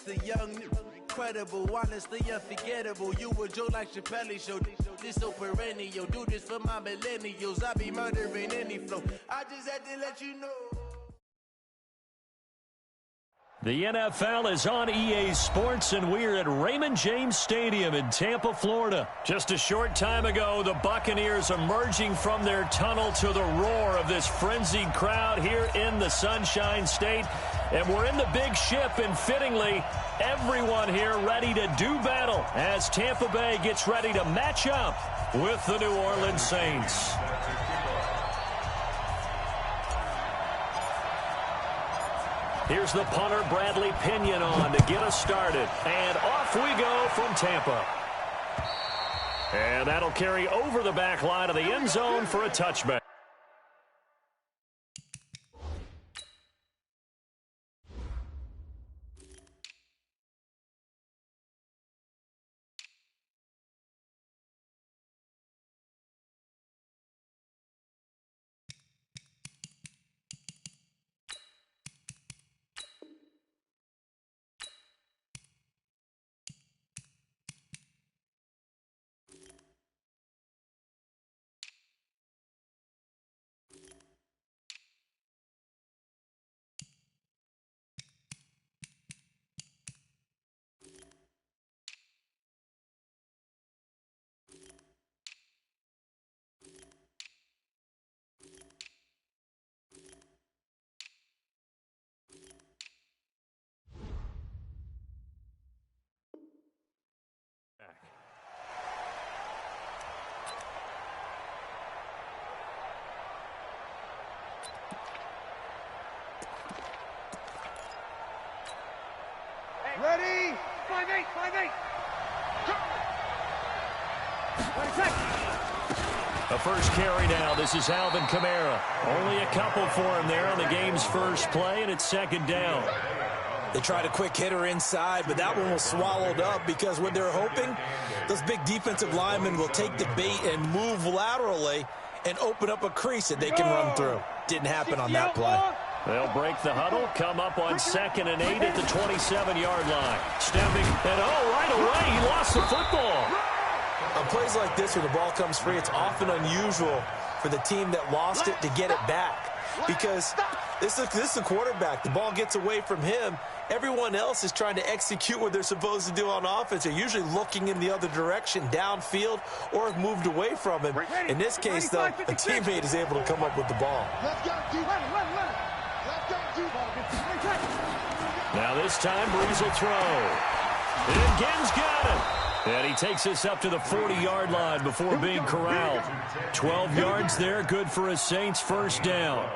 The young, incredible, honestly unforgettable. You a joke like Chappelle show. This so perennial. Do this for my millennials. I be murdering any flow. I just had to let you know. The NFL is on EA Sports, and we're at Raymond James Stadium in Tampa, Florida. Just a short time ago, the Buccaneers emerging from their tunnel to the roar of this frenzied crowd here in the Sunshine State. And we're in the big ship, and fittingly, everyone here ready to do battle as Tampa Bay gets ready to match up with the New Orleans Saints. Here's the punter, Bradley Pinion, on to get us started. And off we go from Tampa. And that'll carry over the back line of the end zone for a touchback. Ready? 5-8, 5-8. A first carry now. This is Alvin Kamara. Only a couple for him there on the game's first play, and it's second down. They tried a quick hitter inside, but that one was swallowed up because what they're hoping, those big defensive linemen will take the bait and move laterally and open up a crease that they can run through. Didn't happen on that play. They'll break the huddle, come up on 2nd and 8 at the 27-yard line. Stepping, and right away, he lost the football. On plays like this where the ball comes free, it's often unusual for the team that lost it to get it back. Because this is the quarterback. The ball gets away from him. Everyone else is trying to execute what they're supposed to do on offense. They're usually looking in the other direction, downfield, or have moved away from him. In this case, though, a teammate is able to come up with the ball. Now this time, Breeze will throw. And Ginn's got it. And he takes us up to the 40-yard line before being corralled. 12 yards there, good for a Saints first down.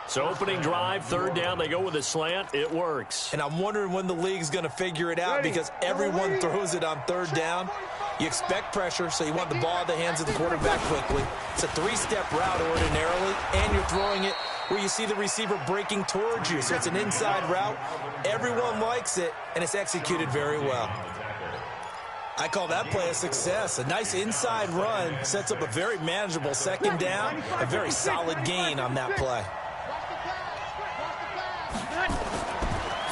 So opening drive, third down, they go with a slant. It works. And I'm wondering when the league's going to figure it out because everyone throws it on third down. You expect pressure, so you want the ball in the hands of the quarterback quickly. It's a three-step route ordinarily, and you're throwing it where you see the receiver breaking towards you. So it's an inside route. Everyone likes it, and it's executed very well. I call that play a success. A nice inside run sets up a very manageable second down, a very solid gain on that play.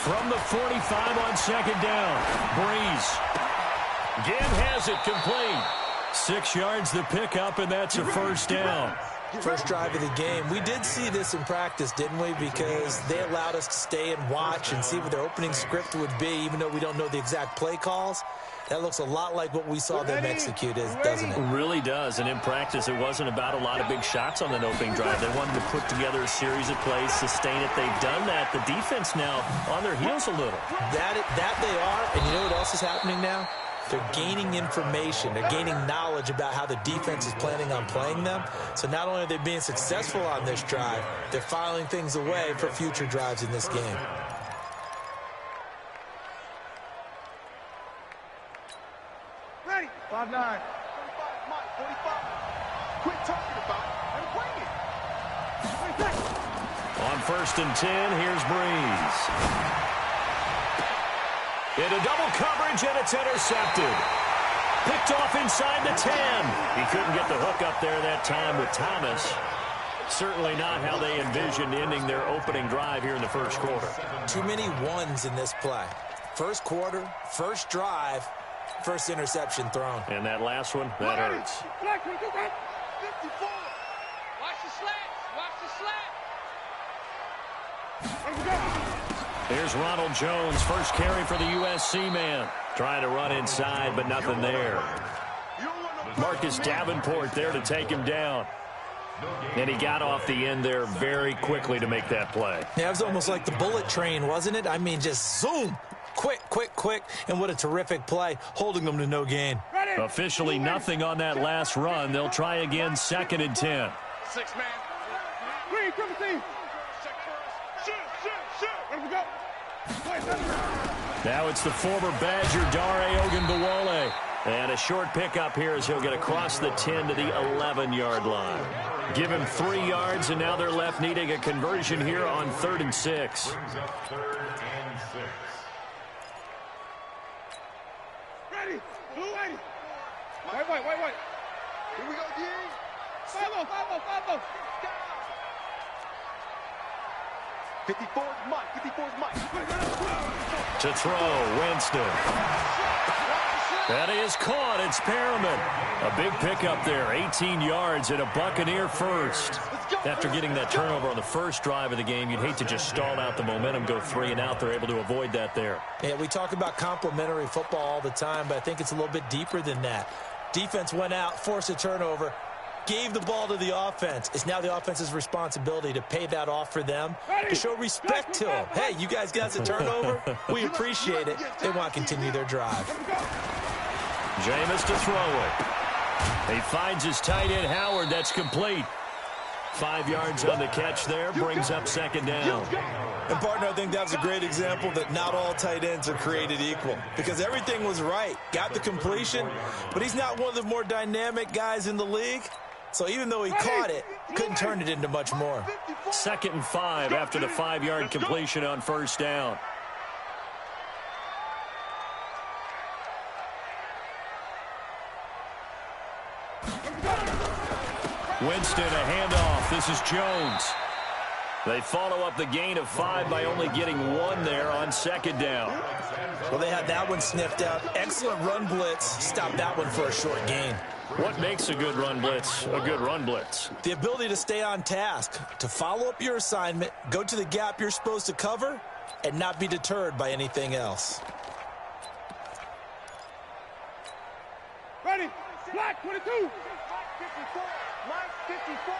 From the 45 on second down, Breeze. Ginn has it complete. 6 yards the pickup, and that's a first down. First drive of the game. We did see this in practice, didn't we? Because they allowed us to stay and watch and see what their opening script would be, even though we don't know the exact play calls. That looks a lot like what we saw them execute, doesn't it? It really does. And in practice, it wasn't about a lot of big shots on that opening drive. They wanted to put together a series of plays, sustain it. They've done that. The defense now on their heels a little. That they are. And you know what else is happening now? They're gaining information. They're gaining knowledge about how the defense is planning on playing them. So not only are they being successful on this drive, they're filing things away for future drives in this game. Ready? 5-9. 45, Mike, 45. Quit talking about it and bring it. On 1st and 10, here's Breeze. Into double coverage, and it's intercepted. Picked off inside the 10. He couldn't get the hook up there that time with Thomas. Certainly not how they envisioned ending their opening drive here in the first quarter. Too many ones in this play. First quarter, first drive, first interception thrown. And that last one, that hurts. 54. Watch the slats. Watch the slats. Here's Ronald Jones, first carry for the USC man. Trying to run inside, but nothing there. Marcus Davenport there to take him down. And he got off the end there very quickly to make that play. Yeah, it was almost like the bullet train, wasn't it? I mean, just zoom. Quick, quick, quick. And what a terrific play, holding them to no gain. Officially nothing on that last run. They'll try again, 2nd and 10. 6 man. Green, Timothy. Shoot. Let me go. Now it's the former Badger, Dare Ogunbowale. And a short pickup here as he'll get across the 10 to the 11-yard line. Give him 3 yards, and now they're left needing a conversion here on 3rd and 6. Ready. Blue 80. White. Here we go, D. 5-0. 54's Mike. To throw, Winston. That is caught. It's Perriman. A big pickup there, 18 yards and a Buccaneer first. After getting that turnover on the first drive of the game, you'd hate to just stall out the momentum, go 3 and out. They're able to avoid that there. Yeah, we talk about complementary football all the time, but I think it's a little bit deeper than that. Defense went out, forced a turnover, gave the ball to the offense. It's now the offense's responsibility to pay that off for them, to show respect to them. Hey, you guys got the turnover? We appreciate it. They want to continue their drive. Jameis to throw it. He finds his tight end, Howard. That's complete. 5 yards on the catch there, brings up 2nd down. And, partner, I think that's a great example that not all tight ends are created equal, because everything was right. Got the completion, but he's not one of the more dynamic guys in the league. So even though he caught it, couldn't turn it into much more. 2nd and 5 after the 5-yard completion on 1st down. Winston, a handoff. This is Jones. They follow up the gain of 5 by only getting 1 there on 2nd down. Well, they had that one sniffed out. Excellent run blitz. Stopped that one for a short gain. What makes a good run blitz a good run blitz? The ability to stay on task, to follow up your assignment, go to the gap you're supposed to cover, and not be deterred by anything else. Ready. Black 22. Mike 54.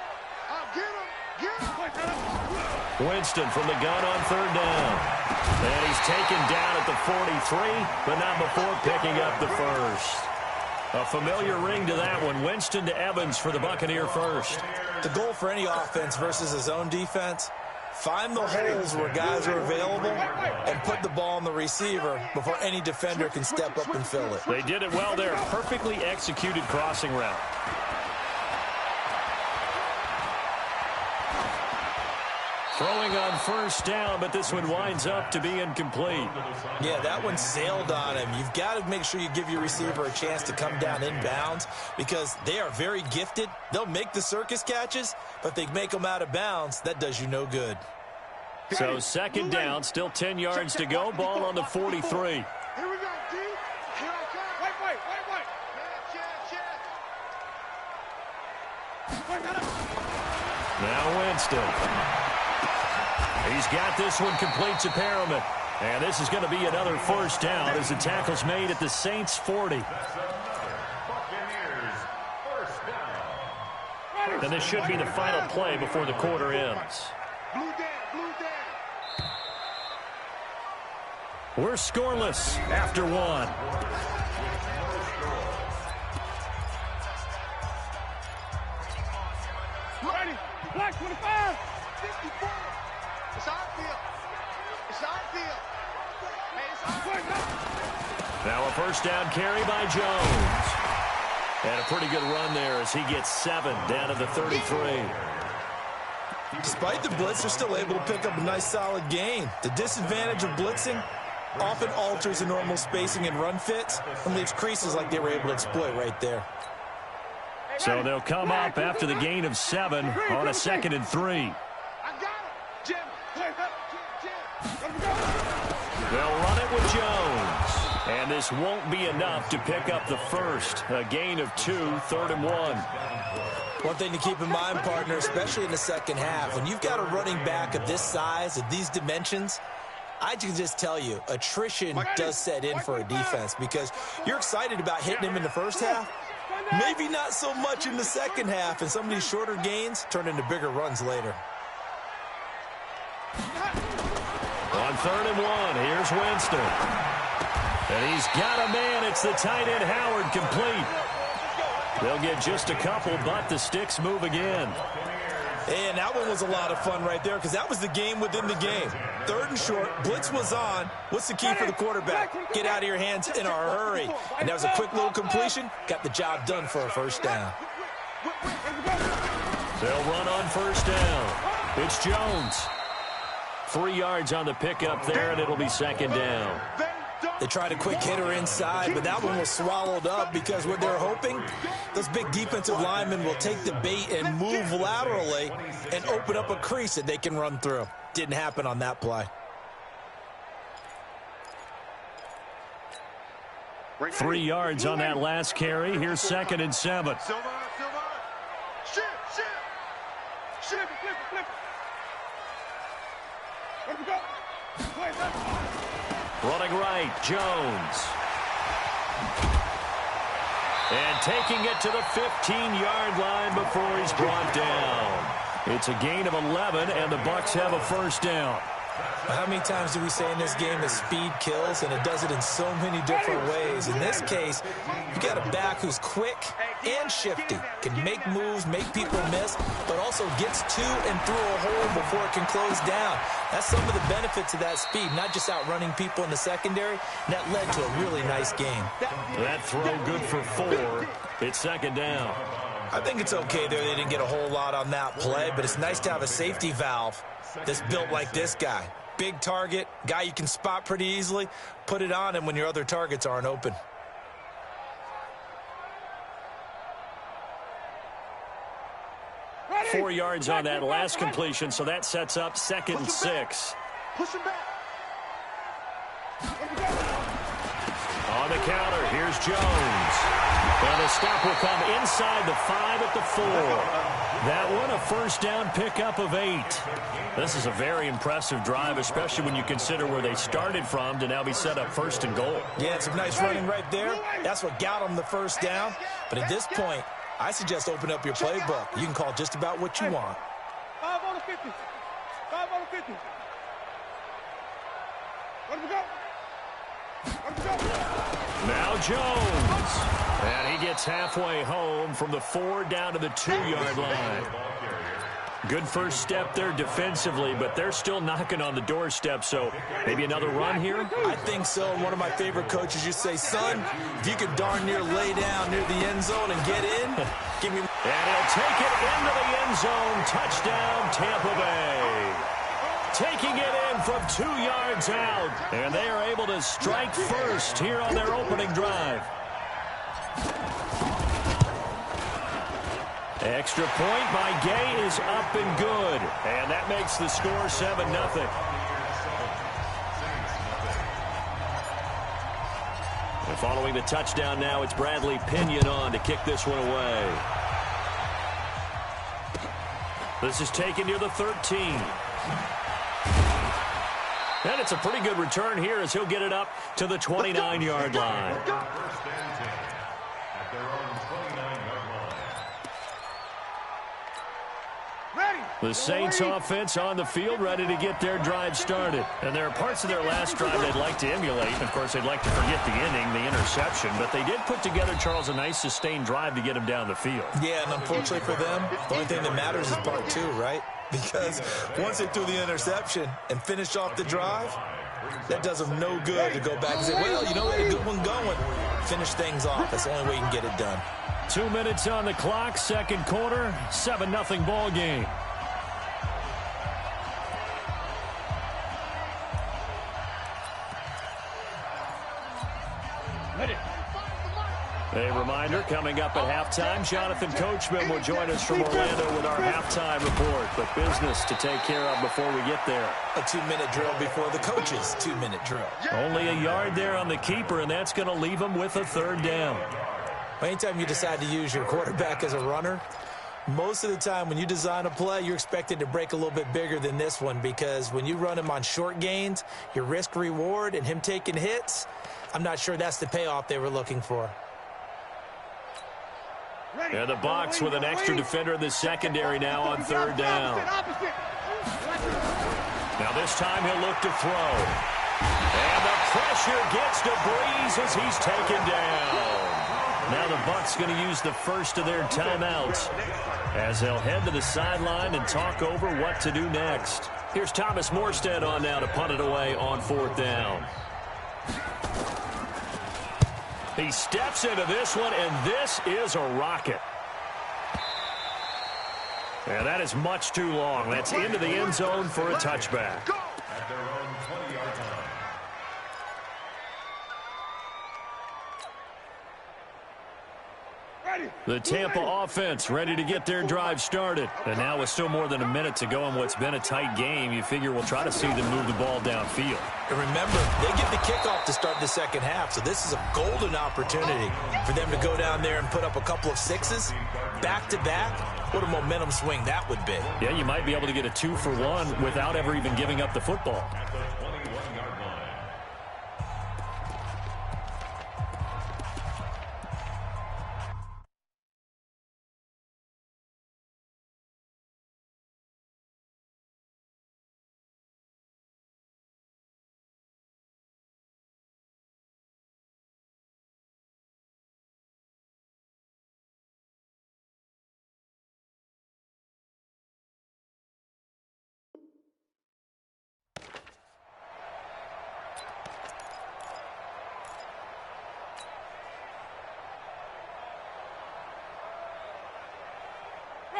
I'll get him. Winston from the gun on 3rd down. And he's taken down at the 43, but not before picking up the first. A familiar ring to that one. Winston to Evans for the Buccaneer first. The goal for any offense versus his own defense, find the holes where guys are available and put the ball on the receiver before any defender can step up and fill it. They did it well there. Perfectly executed crossing route. Throwing on 1st down, but this one winds up to be incomplete. Yeah, that one sailed on him. You've got to make sure you give your receiver a chance to come down inbounds because they are very gifted. They'll make the circus catches, but if they make them out of bounds, that does you no good. So 2nd down, still 10 yards to go. Ball on the 43. Here we go, D. Here I come. White. Now Winston. He's got this one complete to Perriman. And this is going to be another 1st down as the tackle's made at the Saints' 40. And this should be the final play before the quarter ends. Blue down. We're scoreless after 1. Ready. Black 25. 54. It's our field. Hey, it's our field. Now a 1st down carry by Jones. And a pretty good run there as he gets 7 down to the 33. Despite the blitz, they're still able to pick up a nice solid gain. The disadvantage of blitzing often alters the normal spacing and run fits and leaves creases like they were able to exploit right there. So they'll come up after the gain of 7 on a 2nd and 3. I got him. Jim. They'll run it with Jones. And this won't be enough to pick up the first. A gain of 2, 3rd and 1. One thing to keep in mind, partner, especially in the second half, when you've got a running back of this size, of these dimensions, I can just tell you, attrition does set in for a defense because you're excited about hitting him in the first half. Maybe not so much in the second half, and some of these shorter gains turn into bigger runs later. On 3rd and 1, here's Winston. And he's got a man. It's the tight end Howard, complete. They'll get just a couple, but the sticks move again. And that one was a lot of fun right there because that was the game within the game. 3rd and short, blitz was on. What's the key for the quarterback? Get out of your hands in a hurry. And that was a quick little completion. Got the job done for a first down. They'll run on 1st down. It's Jones. 3 yards on the pickup there, and it'll be 2nd down. They tried a quick hitter inside, but that one was swallowed up because what they're hoping, those big defensive linemen will take the bait and move laterally and open up a crease that they can run through. Didn't happen on that play. 3 yards on that last carry. Here's 2nd and 7. Running right, Jones. And taking it to the 15-yard line before he's brought down. It's a gain of 11, and the Bucs have a first down. How many times do we say in this game that speed kills, and it does it in so many different ways? In this case, you got a back who's quick and shifty, can make moves, make people miss, but also gets to and through a hole before it can close down. That's some of the benefits of that speed, not just outrunning people in the secondary. And that led to a really nice game. That throw good for 4. It's 2nd down. I think it's okay there. They didn't get a whole lot on that play, but it's nice to have a safety valve that's built like this guy. Big target, guy you can spot pretty easily. Put it on him when your other targets aren't open. Ready. 4 yards on that last completion, so that sets up 2nd and 6. Push him back. On the counter, here's Jones. And the stop will come inside the 5 at the 4. That one a first down pickup of 8. This is a very impressive drive, especially when you consider where they started from to now be set up 1st and goal. Yeah, some nice running right there. That's what got them the first down. But at this point, I suggest open up your playbook. You can call just about what you want. 5 on the 50. 5 on the 50. Let him go. Let him go. Now Jones. And he gets halfway home from the 4 down to the 2-yard line. Good first step there defensively, but they're still knocking on the doorstep, so maybe another run here? I think so. And one of my favorite coaches used to say, son, if you could darn near lay down near the end zone and get in, give me... And he'll take it into the end zone. Touchdown, Tampa Bay. Taking it in from 2 yards out. And they are able to strike first here on their opening drive. Extra point by Gay is up and good. And that makes the score 7-0. And following the touchdown now, it's Bradley Pinion on to kick this one away. This is taken near the 13. And it's a pretty good return here as he'll get it up to the 29-yard line. The Saints offense on the field, ready to get their drive started. And there are parts of their last drive they'd like to emulate. Of course, they'd like to forget the ending, the interception. But they did put together, Charles, a nice sustained drive to get him down the field. Yeah, and unfortunately for them, the only thing that matters is part 2, right? Because once they threw the interception and finished off the drive, that does them no good to go back and say, well, you know, we had a good one going. Finish things off. That's the only way you can get it done. 2 minutes on the clock, second quarter, 7-0 ball game. A reminder, coming up at halftime, Jonathan Coachman will join us from Orlando with our halftime report. But business to take care of before we get there. A 2-minute drill before the coach's 2-minute drill. Only a yard there on the keeper, and that's going to leave him with a 3rd down. Anytime you decide to use your quarterback as a runner, most of the time when you design a play, you're expected to break a little bit bigger than this one, because when you run him on short gains, your risk-reward and him taking hits, I'm not sure that's the payoff they were looking for. And the Bucs with an extra defender in the secondary now on 3rd down. Now this time he'll look to throw. And the pressure gets to Breeze as he's taken down. Now the Bucs going to use the first of their timeouts as they'll head to the sideline and talk over what to do next. Here's Thomas Morstead on now to punt it away on 4th down. He steps into this one, and this is a rocket. And that is much too long. That's into the end zone for a touchback. At their own 20-yard line. The Tampa offense ready to get their drive started. And now with still more than a minute to go in what's been a tight game, you figure we'll try to see them move the ball downfield. And remember, they get the kickoff to start the second half, so this is a golden opportunity for them to go down there and put up a couple of 6s back-to-back. What a momentum swing that would be. Yeah, you might be able to get a 2-for-1 without ever even giving up the football. At the 21-yard line.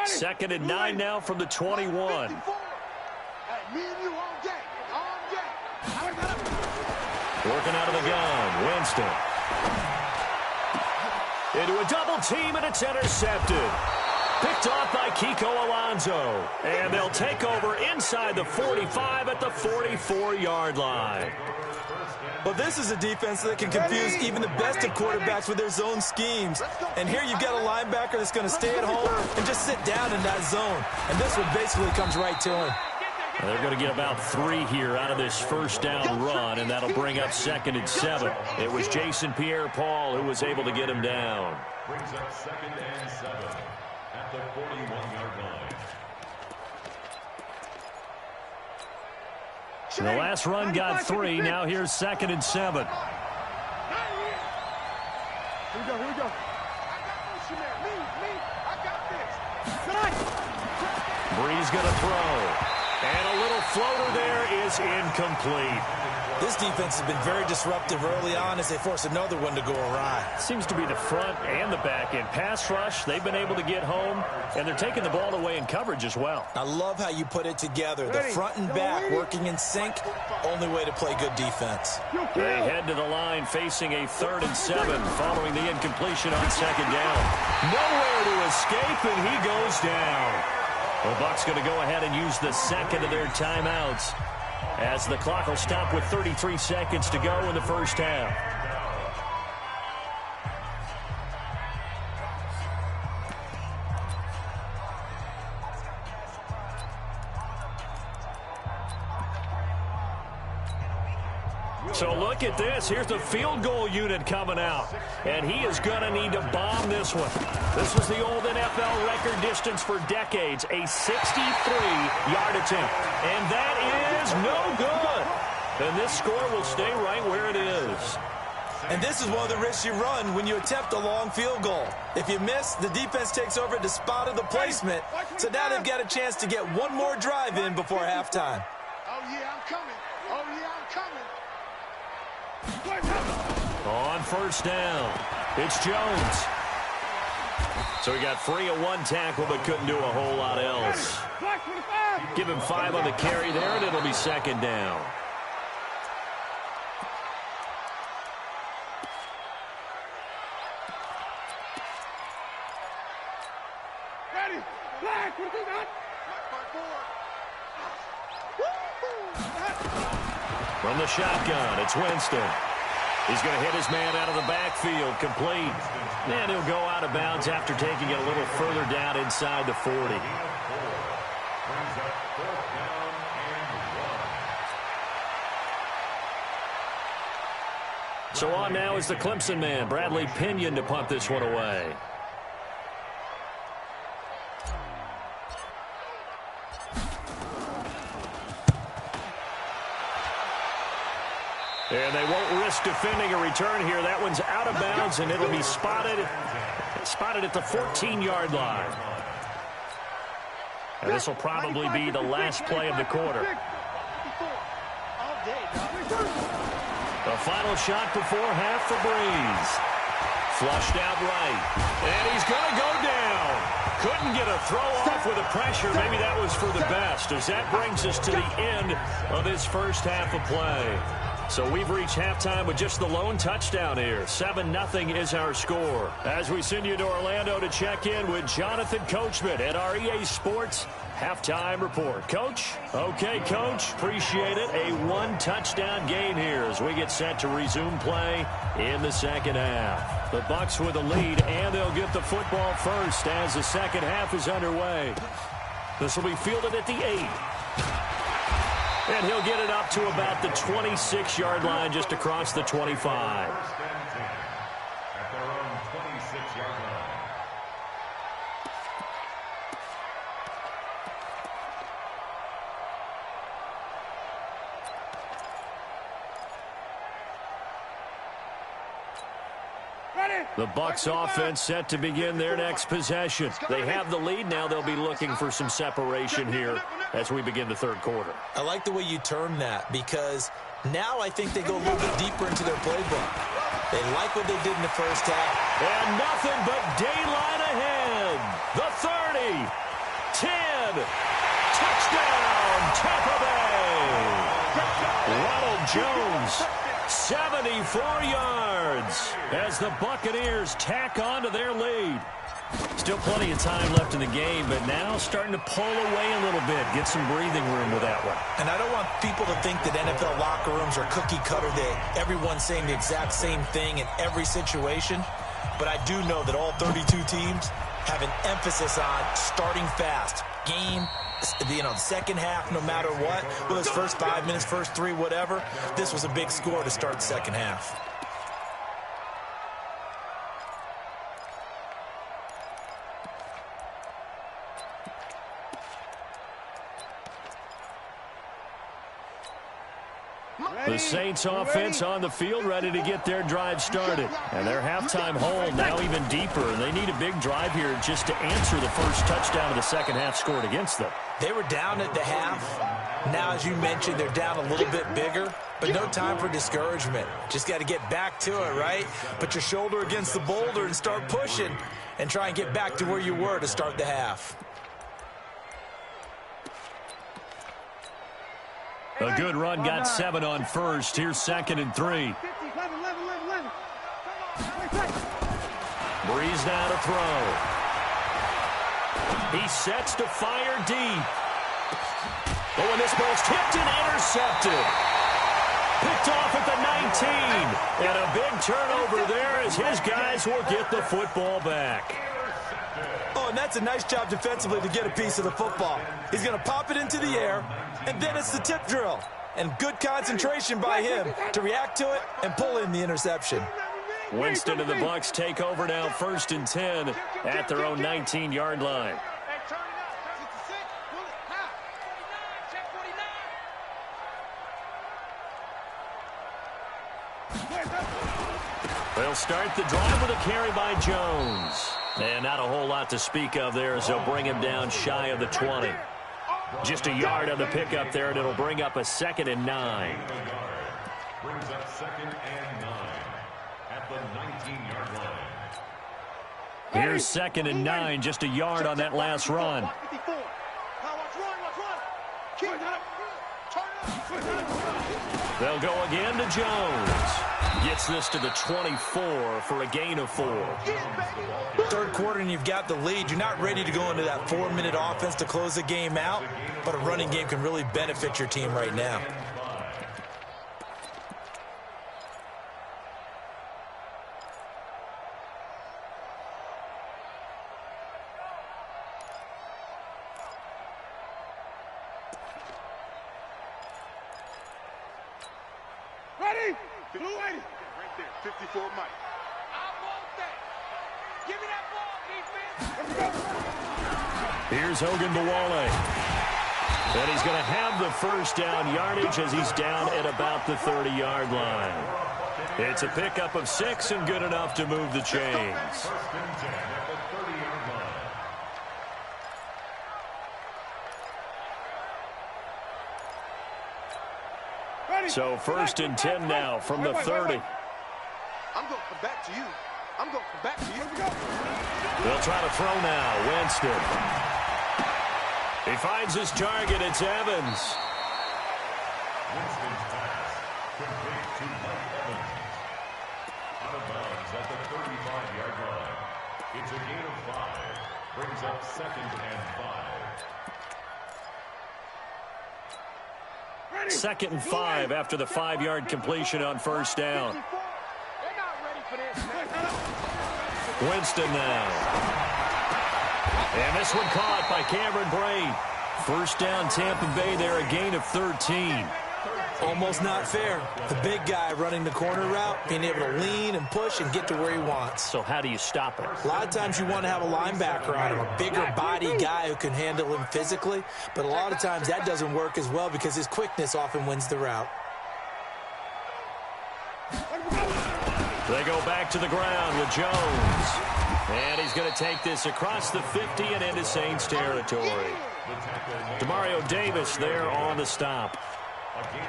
Second and 9 now from the 21. Hey, me and you all day. All day. Working out of the gun, Winston. Into a double team, and it's intercepted. Picked off by Kiko Alonso. And they'll take over inside the 45 at the 44-yard line. Well, this is a defense that can confuse even the best of quarterbacks with their zone schemes. And here you've got a linebacker that's going to stay at home and just sit down in that zone. And this one basically comes right to him. They're going to get about 3 here out of this first down run, and that'll bring up 2nd and 7. It was Jason Pierre-Paul who was able to get him down. Brings up 2nd and 7 at the 41-yard line. The last run got 3. Now here's 2nd and 7. Here we go. I got motion there. Me. I got this. Breeze going to throw. And a little floater there is incomplete. This defense has been very disruptive early on as they force another one to go awry. Seems to be the front and the back end. Pass rush, they've been able to get home, and they're taking the ball away in coverage as well. I love how you put it together. The front and back working in sync, only way to play good defense. They head to the line facing a 3rd and 7 following the incompletion on 2nd down. Nowhere to escape, and he goes down. The Bucs going to go ahead and use the second of their timeouts as the clock will stop with 33 seconds to go in the first half. So look at this. Here's the field goal unit coming out. And he is going to need to bomb this one. This was the old NFL record distance for decades, a 63-yard attempt. And that is no good. And this score will stay right where it is. And this is one of the risks you run when you attempt a long field goal. If you miss, the defense takes over at the spot of the placement. So now they've got a chance to get one more drive in before halftime. Oh, yeah, I'm coming. On first down, it's Jones. So he got free of one tackle but couldn't do a whole lot else. Give him 5 on the carry there, and it'll be 2nd down. Ready. Flag. What is that? From the shotgun, it's Winston. He's going to hit his man out of the backfield, complete. And he'll go out of bounds after taking it a little further down inside the 40. So on now is the Clemson man, Bradley Pinion, to punt this one away. And they won't risk defending a return here. That one's out of bounds, and it'll be spotted at the 14-yard line. And this will probably be the last play of the quarter. The final shot before half for Breeze. Flushed out right. And he's going to go down. Couldn't get a throw off with the pressure. Maybe that was for the best, as that brings us to the end of this first half of play. So we've reached halftime with just the lone touchdown here. 7-0 is our score. As we send you to Orlando to check in with Jonathan Coachman at our EA Sports Halftime Report. Coach? Okay, Coach. Appreciate it. A one-touchdown game here as we get set to resume play in the second half. The Bucs with a lead, and they'll get the football first as the second half is underway. This will be fielded at the 8. And he'll get it up to about the 26-yard line, just across the 25. At their own 26-yard line. The Bucs offense set to begin their next possession. They have the lead. Now they'll be looking for some separation here as we begin the third quarter. I like the way you term that, because now I think they go a little bit deeper into their playbook. They like what they did in the first half. And nothing but daylight ahead. The 30, 10, touchdown, Tampa Bay. Ronald Jones, 74 yards as the Buccaneers tack on to their lead. Still plenty of time left in the game, but now starting to pull away a little bit, get some breathing room with that one. And I don't want people to think that NFL locker rooms are cookie cutter, that everyone's saying the exact same thing in every situation. But I do know that all 32 teams have an emphasis on starting fast. Game, second half, no matter what. Well, it's first 5 minutes, first 3, whatever. This was a big score to start the second half. The Saints offense on the field, ready to get their drive started. And their halftime hole now even deeper, and they need a big drive here just to answer the first touchdown of the second half scored against them. They were down at the half. Now, as you mentioned, they're down a little bit bigger, but no time for discouragement. Just got to get back to it, right? Put your shoulder against the boulder and start pushing and try and get back to where you were to start the half. A good run got 7 on first. Here's 2nd and 3. Breeze now to throw. He sets to fire deep. Oh, and this ball's tipped and intercepted. Picked off at the 19. And a big turnover there as his guys will get the football back. Oh, and that's a nice job defensively to get a piece of the football. He's going to pop it into the air, and then it's the tip drill. And good concentration by him to react to it and pull in the interception. Winston and the Bucs take over now, 1st and 10 at their own 19-yard line. They'll start the drive with a carry by Jones. And not a whole lot to speak of there as they'll bring him down shy of the 20. Just a yard on the pickup there, and it'll bring up a 2nd and 9. Brings up 2nd and 9 at the 19-yard line. Here's 2nd and 9, just a yard on that last run. They'll go again to Jones. Gets this to the 24 for a gain of 4. Third quarter and you've got the lead. You're not ready to go into that 4-minute offense to close the game out, but a running game can really benefit your team right now. Ready? Blue 80. Right there, 54 Mike. I want that. Give me that ball, defense. Here's Hogan Bawale. And he's going to have the first down yardage as he's down at about the 30-yard line. It's a pickup of 6 and good enough to move the chains. First and 10 at the 30-yard line. Ready? So first and 10 now from the 30. I'm going to come back to you. I'm going to come back to you. They'll try to throw now. Winston. He finds his target. It's Evans. Winston's pass complete to Mike Evans. Out of bounds at the 35-yard line. It's a gain of 5. Brings up 2nd and 5. 2nd and 5 after the 5-yard completion on first down. They're not ready for this. Winston now. And this one caught by Cameron Brate. First down Tampa Bay there, a gain of 13. Almost not fair. The big guy running the corner route, being able to lean and push and get to where he wants. So how do you stop it? A lot of times you want to have a linebacker on him, a bigger body guy who can handle him physically, but a lot of times that doesn't work as well because his quickness often wins the route. They go back to the ground with Jones. And he's going to take this across the 50 and into Saints territory. Demario Davis there on the stop.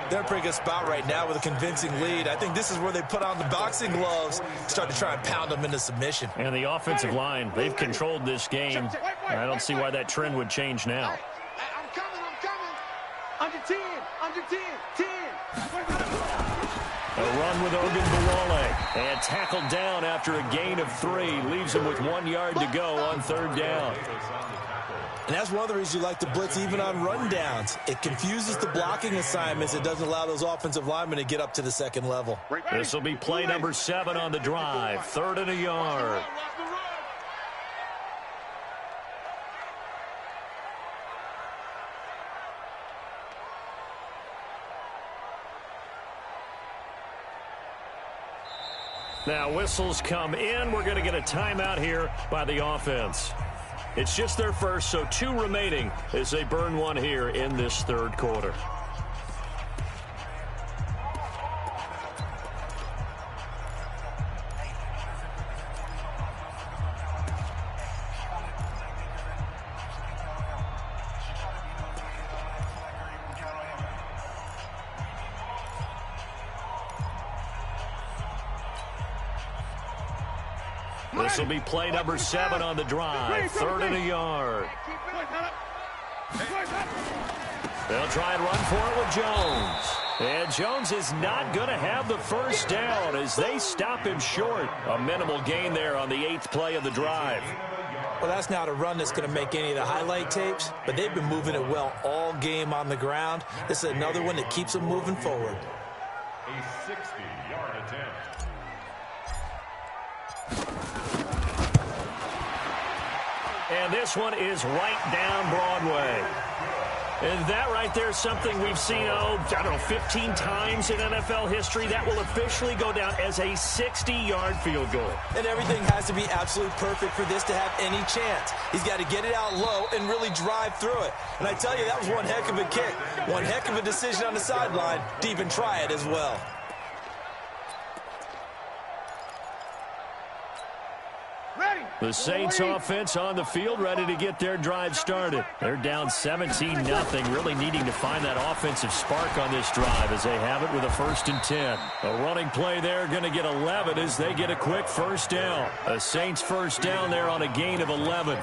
They're in a pretty good spot right now with a convincing lead. I think this is where they put on the boxing gloves, start to try and pound them into submission. And the offensive line, they've controlled this game. I don't see why that trend would change now. I'm coming. Under 10, under 10, 10. A run with Hogan Bawale. And tackled down after a gain of 3. Leaves him with 1 yard to go on third down. And that's one of the reasons you like to blitz even on rundowns. It confuses the blocking assignments. It doesn't allow those offensive linemen to get up to the second level. This will be play number 7 on the drive. 3rd and a yard. Now whistles come in. We're going to get a timeout here by the offense. It's just their first, so 2 remaining as they burn 1 here in this third quarter. This will be play number 7 on the drive. 3rd and a yard. They'll try and run for it with Jones. And Jones is not going to have the first down as they stop him short. A minimal gain there on the 8th play of the drive. Well, that's not a run that's going to make any of the highlight tapes, but they've been moving it well all game on the ground. This is another one that keeps them moving forward. A 60-yard attempt. And this one is right down Broadway. And that right there is something we've seen, 15 times in NFL history. That will officially go down as a 60-yard field goal. And everything has to be absolutely perfect for this to have any chance. He's got to get it out low and really drive through it. And I tell you, that was one heck of a kick. One heck of a decision on the sideline to even try it as well. The Saints offense on the field ready to get their drive started. They're down 17-0, really needing to find that offensive spark on this drive as they have it with a 1st and 10. A running play there going to get 11 as they get a quick first down. A Saints first down there on a gain of 11.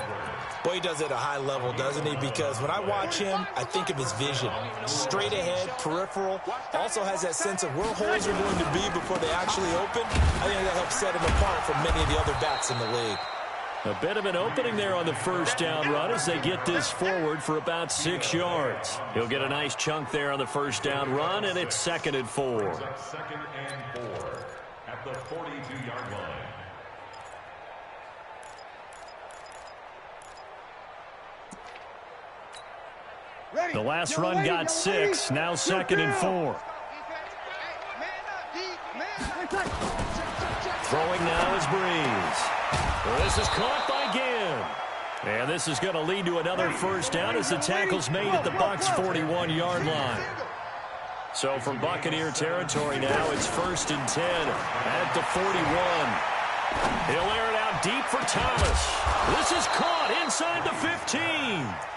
Well, he does it at a high level, doesn't he? Because when I watch him, I think of his vision. Straight ahead, peripheral. Also has that sense of where holes are going to be before they actually open. I think that helps set him apart from many of the other backs in the league. A bit of an opening there on the first down run as they get this forward for about 6 yards. He'll get a nice chunk there on the first down run, and it's 2nd and 4. 2nd and 4 at the 42-yard line. The last run got 6. Now 2nd and 4. Throwing now is Breeze. This is caught by Ginn. And this is going to lead to another first down as the tackle's made at the Bucs' 41-yard line. So from Buccaneer territory now, it's 1st and 10 at the 41. He'll air it out deep for Thomas. This is caught inside the 15.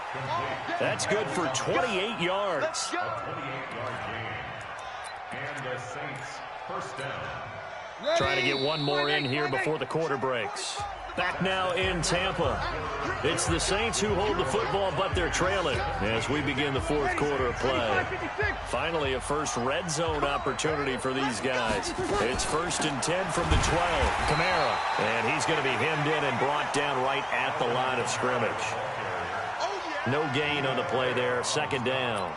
That's good for 28 yards. A 28-yard gain. And the Saints first down. Trying to get one more in here before the quarter breaks. Back now in Tampa. It's the Saints who hold the football, but they're trailing as we begin the 4th quarter of play. Finally, a first red zone opportunity for these guys. It's 1st and 10 from the 12. Kamara. And he's going to be hemmed in and brought down right at the line of scrimmage. No gain on the play there. 2nd down.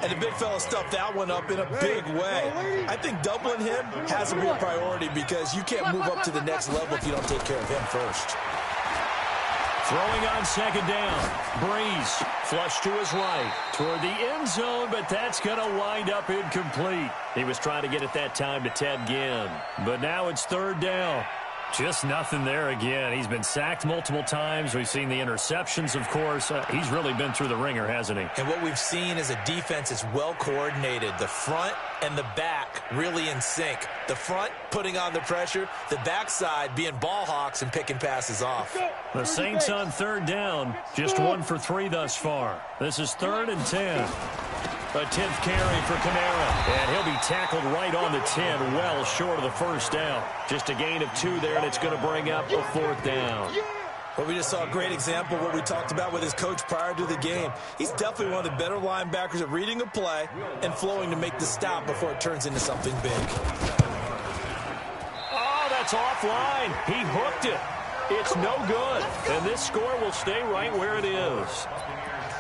And the big fella stuffed that one up in a big way. I think doubling him has to be a priority because you can't move up to the next level if you don't take care of him first. Throwing on 2nd down. Breeze flush to his right toward the end zone, but that's going to wind up incomplete. He was trying to get it that time to Ted Ginn. But now it's 3rd down. Just nothing there again. He's been sacked multiple times. We've seen the interceptions, of course. He's really been through the ringer, hasn't he? And what we've seen is a defense that's well coordinated. The front and the back really in sync. The front putting on the pressure. The backside being ball hawks and picking passes off. The Saints on 3rd down. Just 1 for 3 thus far. This is 3rd and 10. A 10th carry for Kamara. And he'll be tackled right on the 10, well short of the first down. Just a gain of 2 there, and it's going to bring up a 4th down. Well, we just saw a great example of what we talked about with his coach prior to the game. He's definitely one of the better linebackers at reading a play and flowing to make the stop before it turns into something big. Oh, that's offline. He hooked it. It's no good. And this score will stay right where it is.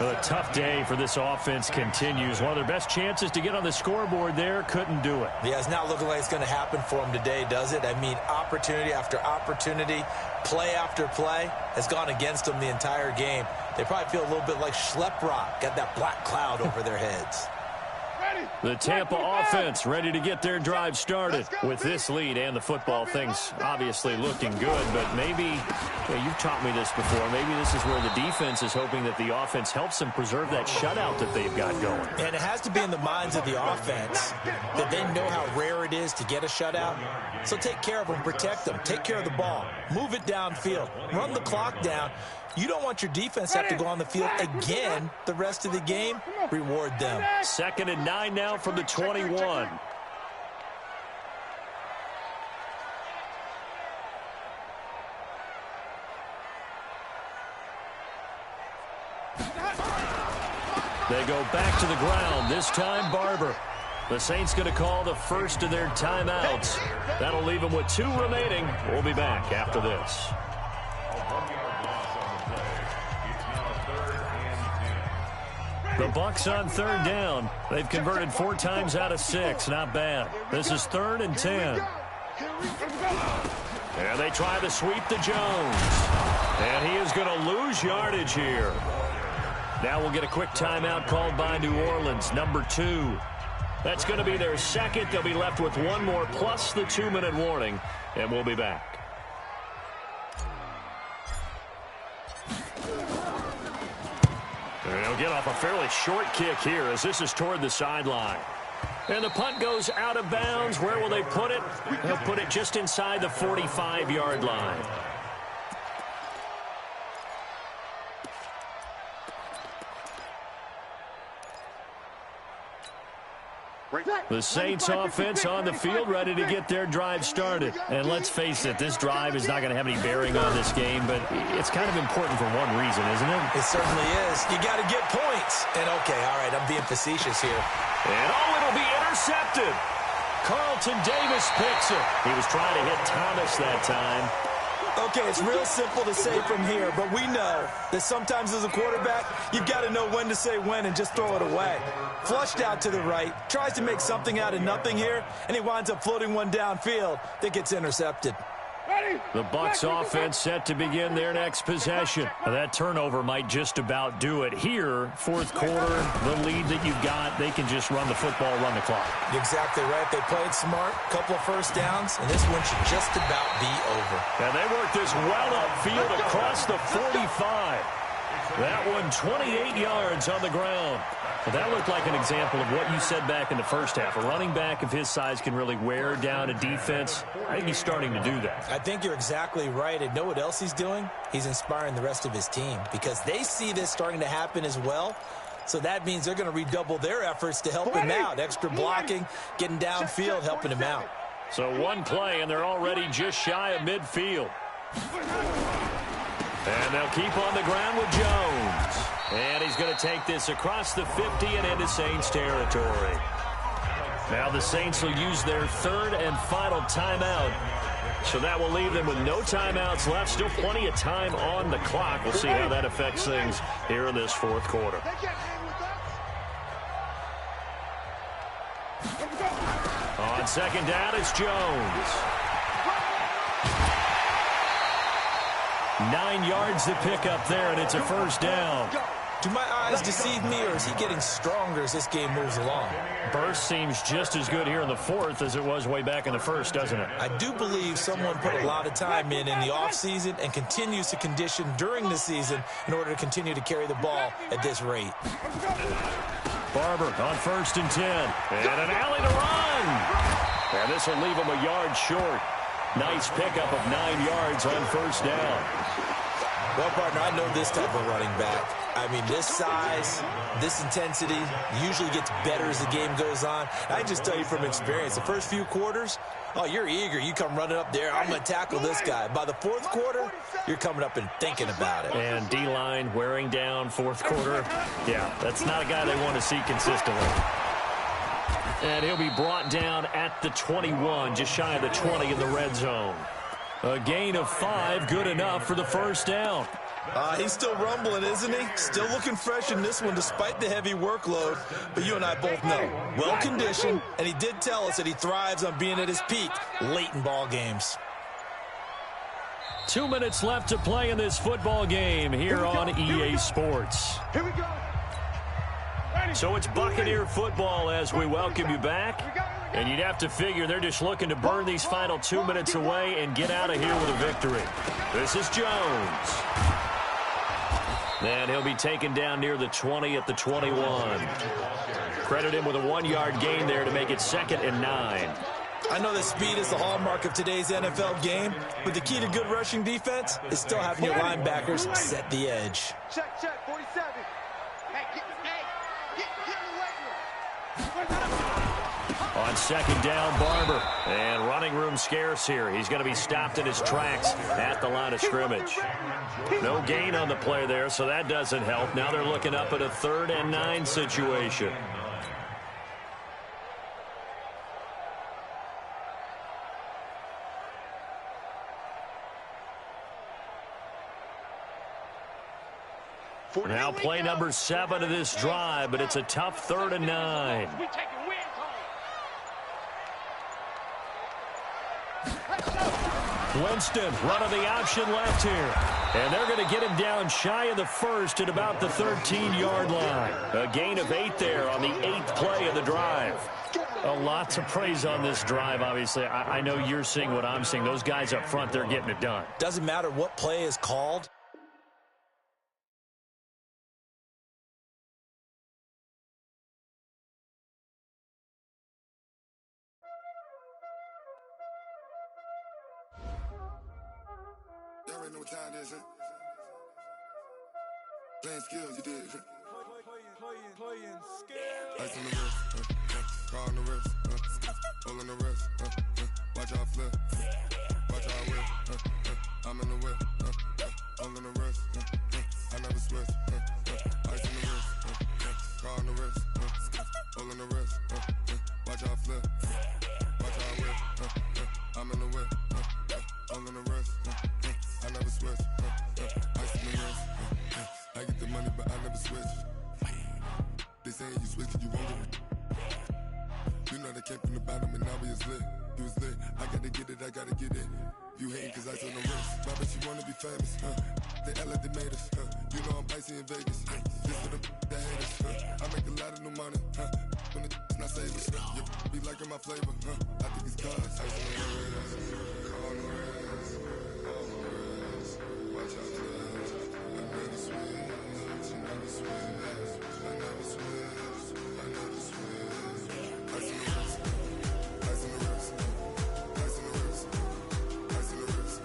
Well, a tough day for this offense continues. One of their best chances to get on the scoreboard there, couldn't do it. Yeah, it's not looking like it's going to happen for them today, does it? I mean, opportunity after opportunity, play after play has gone against them the entire game. They probably feel a little bit like Schlepp-Rock, got that black cloud over their heads. The Tampa offense ready to get their drive started. With this lead and the football, things obviously looking good, but maybe, you've taught me this before, maybe this is where the defense is hoping that the offense helps them preserve that shutout that they've got going. And it has to be in the minds of the offense that they know how rare it is to get a shutout. So take care of them, protect them, take care of the ball, move it downfield, run the clock down. You don't want your defense to have to go on the field again the rest of the game. Reward them. 2nd and 9 now from the 21. They go back to the ground. This time, Barber. The Saints going to call the first of their timeouts. That'll leave them with 2 remaining. We'll be back after this. The Bucs on 3rd down. They've converted 4 times out of 6. Not bad. This is 3rd and 10. And they try to sweep to Jones. And he is going to lose yardage here. Now we'll get a quick timeout called by New Orleans, number 2. That's going to be their 2nd. They'll be left with 1 more plus the 2-minute warning. And we'll be back. They'll get off a fairly short kick here as this is toward the sideline. And the punt goes out of bounds. Where will they put it? They'll put it just inside the 45-yard line. The Saints offense on the field, ready to get their drive started. And let's face it, this drive is not going to have any bearing on this game, but it's kind of important for one reason, isn't it? It certainly is. You got to get points. And okay, all right, I'm being facetious here. And it'll be intercepted. Carlton Davis picks it. He was trying to hit Thomas that time. Okay, it's real simple to say from here, but we know that sometimes as a quarterback, you've got to know when to say when and just throw it away. Flushed out to the right, tries to make something out of nothing here, and he winds up floating one downfield that gets intercepted. The Bucs offense set to begin their next possession. That turnover might just about do it. Here, fourth quarter, the lead that you've got, they can just run the football, run the clock. Exactly right. They played smart, couple of first downs, and this one should just about be over. And they work this well upfield across the 45. That one 28 yards on the ground. Well, that looked like an example of what you said back in the first half. A running back of his size can really wear down a defense. I think he's starting to do that. I think you're exactly right. And know what else he's doing? He's inspiring the rest of his team because they see this starting to happen as well. So that means they're going to redouble their efforts to help him out. Extra blocking, getting downfield, helping him out. So one play, and they're already just shy of midfield. And they'll keep on the ground with Jones. And he's going to take this across the 50 and into Saints territory. Now the Saints will use their third and final timeout. So that will leave them with no timeouts left. Still plenty of time on the clock. We'll see how that affects things here in this fourth quarter. On second down, it's Jones. 9 yards to pick up there, and it's a first down. Do my eyes deceive me, or is he getting stronger as this game moves along? Burst seems just as good here in the fourth as it was way back in the first, doesn't it? I do believe someone put a lot of time in the offseason and continues to condition during the season in order to continue to carry the ball at this rate. Barber on 1st and 10. And an alley to run. And this will leave him a yard short. Nice pickup of 9 yards on first down. Well, partner, I know this type of running back. I mean, this size, this intensity usually gets better as the game goes on. I just tell you from experience, the first few quarters, oh, you're eager. You come running up there, I'm going to tackle this guy. By the fourth quarter, you're coming up and thinking about it. And D-line wearing down fourth quarter. Yeah, that's not a guy they want to see consistently. And he'll be brought down at the 21, just shy of the 20 in the red zone. A gain of 5, good enough for the first down. He's still rumbling, isn't he? Still looking fresh in this one despite the heavy workload. But you and I both know, well-conditioned, and he did tell us that he thrives on being at his peak late in ball games. 2 minutes left to play in this football game here on EA Sports. Here we go. So it's Buccaneer football as we welcome you back. And you'd have to figure they're just looking to burn these final 2 minutes away and get out of here with a victory. This is Jones. And he'll be taken down near the 20 at the 21. Credit him with a 1-yard gain there to make it 2nd and 9. I know that speed is the hallmark of today's NFL game, but the key to good rushing defense is still having your linebackers set the edge. Check, 47. Hey, get in the weight room. On second down, Barber. And running room scarce here. He's going to be stopped in his tracks at the line of scrimmage. No gain on the play there, so that doesn't help. Now they're looking up at a 3rd and 9 situation. Now play number 7 of this drive, but it's a tough 3rd and 9. Winston running the option left here. And they're going to get him down shy of the 1st at about the 13-yard line. A gain of 8 there on the 8th play of the drive. A lot to praise on this drive, obviously. I know you're seeing what I'm seeing. Those guys up front, they're getting it done. Doesn't matter what play is called. Y'all already know what time it is, huh? Playing skills, you did. Playing skills. Ice on the wrist, car on the wrist, all on the wrist, watch how I flip, watch how I whip, I'm in the whip, all on the wrist, I never switch, ice in the wrist, car on the wrist, all on the wrist, watch how I flip, watch how I whip, I'm in the whip, all on the wrist, I never switch, ice in the wrist, I get the money but I never switch. They saying you switch 'cause you won't get it. You know they came from the bottom and now we is lit. You was lit, I gotta get it, I gotta get it. You hating 'cause I on the wrist. My bitch, you wanna be famous, They act like they made us, You know I'm icy in Vegas, This for the that hate us, I make a lot of new money, When it's not savers, You be liking my flavor, I think it's cause ice on the wrist, on the wrist, on the wrist. Watch out, I never switch, I never switch. I never switch, I never switch. Ice in the wrist, ice in the wrist, ice in the wrist, ice in the wrist, ice in the wrist,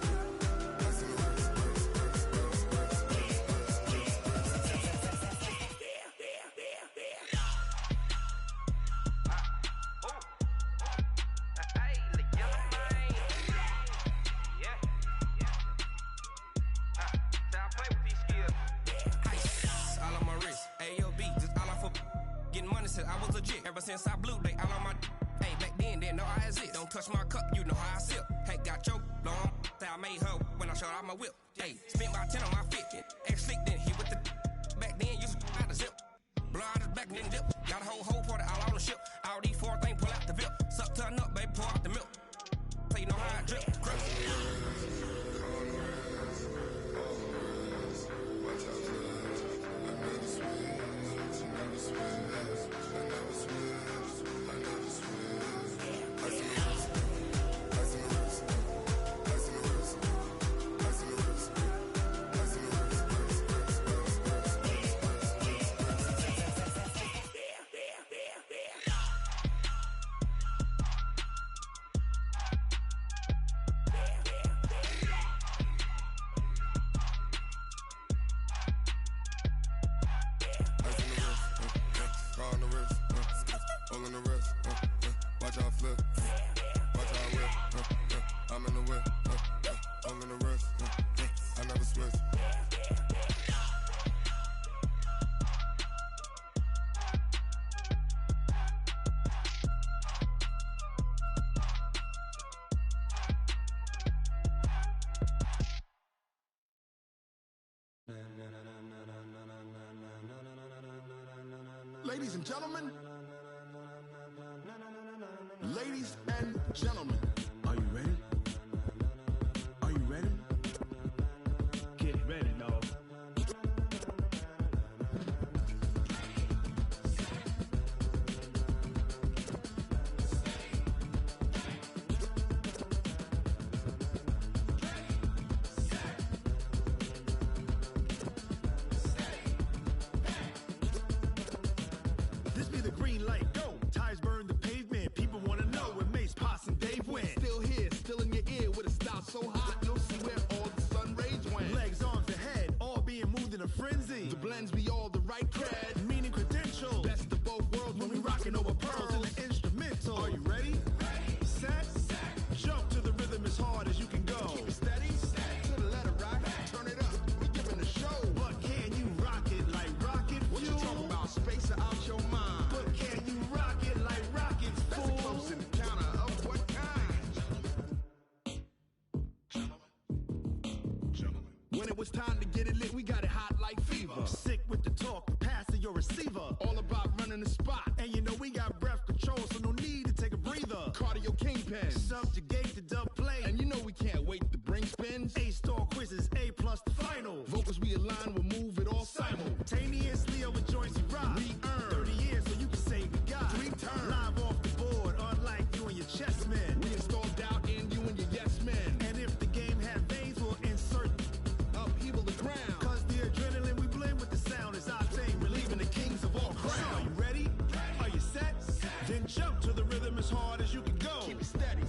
I was legit. Ever since I blew, they all on my hey, back then, didn't know I exist. Don't touch my cup, you know how I sip. Hey, got choked, long. I made her when I showed out my whip. Hey, spent about 10 on my 50. Ex-slick, then hit with the back then, used to out the zip. Blow out his back, then dip. Got a whole party all on the ship. All these four things, pull out the VIP. Suck, turn up, baby, pour out the milk. So you know how I drip. Crap. Ladies and gentlemen, ladies and gentlemen, are you ready? Are you ready? Get ready, dog. This be the green light, go. Tires burn the pavement. People wanna know where Mace, Potts, and Dave went. Still here, still in your ear with a style so hot, you'll see where all the sun rays went. Legs, arms, and head, all being moved in a frenzy. The blends be all the right cred, meaning credentials. Best of both worlds when we rockin' over pearls in the instrumental. Are you ready? Ready. Set. Jump to the rhythm as hard as you can go. Keep it steady. To the letter right. Turn it up. We giving a show. But can you rock it like rocket fuel? What you talking about? Space out your mind. But can you rock it like rockets, fool? That's a close encounter of what kind? Gentlemen. When it was time to get it lit, we got it hot like fever. Sick with the talk, passing your receiver. All about running the spot. And you know we got breath control, so no need to take a breather. Cardio kingpin. Subjugate the dub play. And you know we can't wait to bring spins. A-star quizzes, A+ the final. Vocals we align, we'll move it all simultaneously over joints we rock. We earn 30 years so you can say we got 3 turns. Live off the board, unlike you and your chess men. We install doubt in you and your yes men. And if the game had veins, we'll insert upheaval the ground. Cause the adrenaline we blend with the sound is our thing, relieving the kings of all crowns. So are you ready? Are you set? Then jump to the rhythm as hard as you can go. Keep it steady,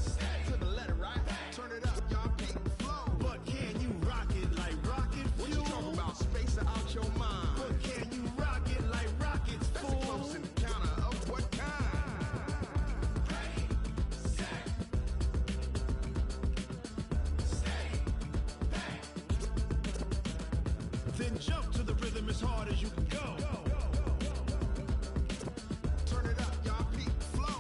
to the letter right. Turn it up, y'all beat the flow. But can you rock it like rocket fuel? What you talking about? Space out your mind. But can you rock it like rockets? Then jump to the rhythm as hard as you can go. Turn it up, y'all. Peak flow.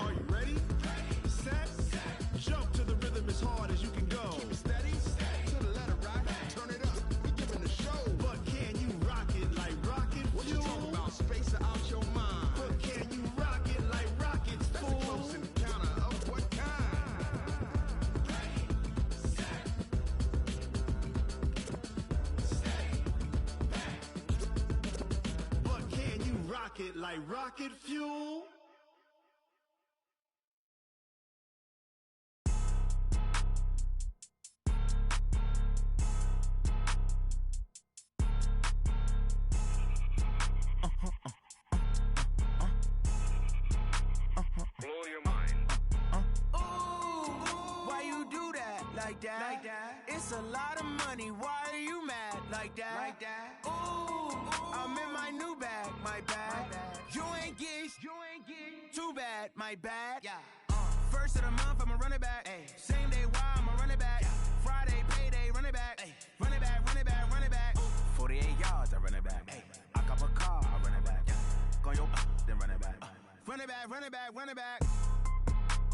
Are you ready? Set. Jump to the rhythm as hard as you can go. Keep it steady. To the letter, right? Turn it up. We giving the show. But can you rock it like rocket? What you talking about? Space out your mind. But can you rock it like rockets? That's a close encounter of what kind? Ready, set, stay back. But can you rock it like rocket fuel? Blow your mind. Why you do that like that? Like that? It's a lot of money. Why are you mad like that? Like that? Ooh, I'm in my new bag, my bad. You ain't get too bad, my bad. Yeah. First of the month, I'ma run it back. Ay. Same day, why I'ma run it back? Friday, payday, run it back. Ay. Run it back, run it back, run it back. 48 yards, I run it back. Ay. I cop a car, I run it back. Go your then run it back. Run it back, run it back, run it back.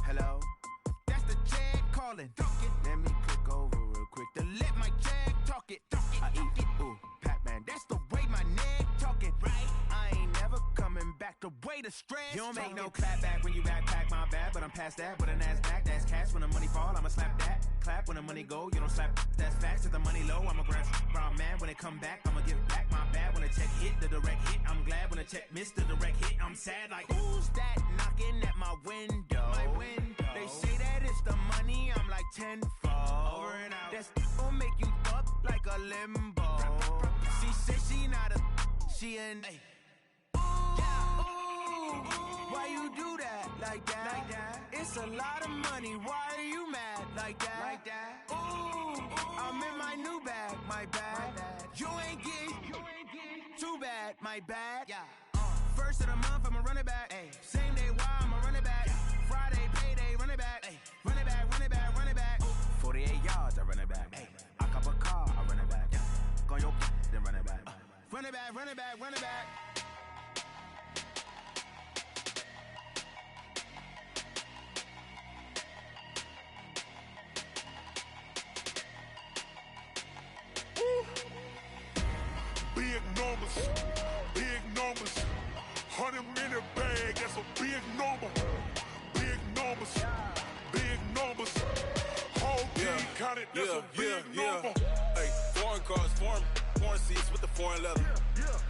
Hello? That's the check calling. Let me click over real quick to let my check talk it. I eat it, ooh, Pac-Man. That's the way my neck talking. Right? I ain't never coming back. The way the stress. You don't make no clap back when you backpack, my bad. But I'm past that with a NASDAQ. That's cash when the money fall. I'ma slap that. Clap when the money go. You don't slap. That's facts. If the money low, I'ma grab brown man. When it come back, I'ma give back my bad. When the check hit, the direct hit. I'm glad when the check missed the direct hit. I'm sad like, who's that knocking at my window? My window. They say that it's the money. I'm like tenfold. Over and out. That's gon' make you up like a limbo. She said she not a, she an. Why you do that like that? Like that? It's a lot of money. Why are you mad like that? Like that? Ooh, I'm in my new bag, my bad. You ain't get too bad, my bad. Yeah. First of the month, I'ma run it back. Ay. Same day, why I'ma run it back? Friday, payday, run it back. Ay. Run it back, run it back, run it back. 48 yards, I run it back. Ay. I cop a car, I run it back. Go your then run it back. Run it back, run it back, run it back. Big numbers, big numbers. 100-minute bag, that's a big number. Big numbers, big numbers. Whole team counted, that's a big number. Hey, foreign cars, foreign seats with the foreign leather.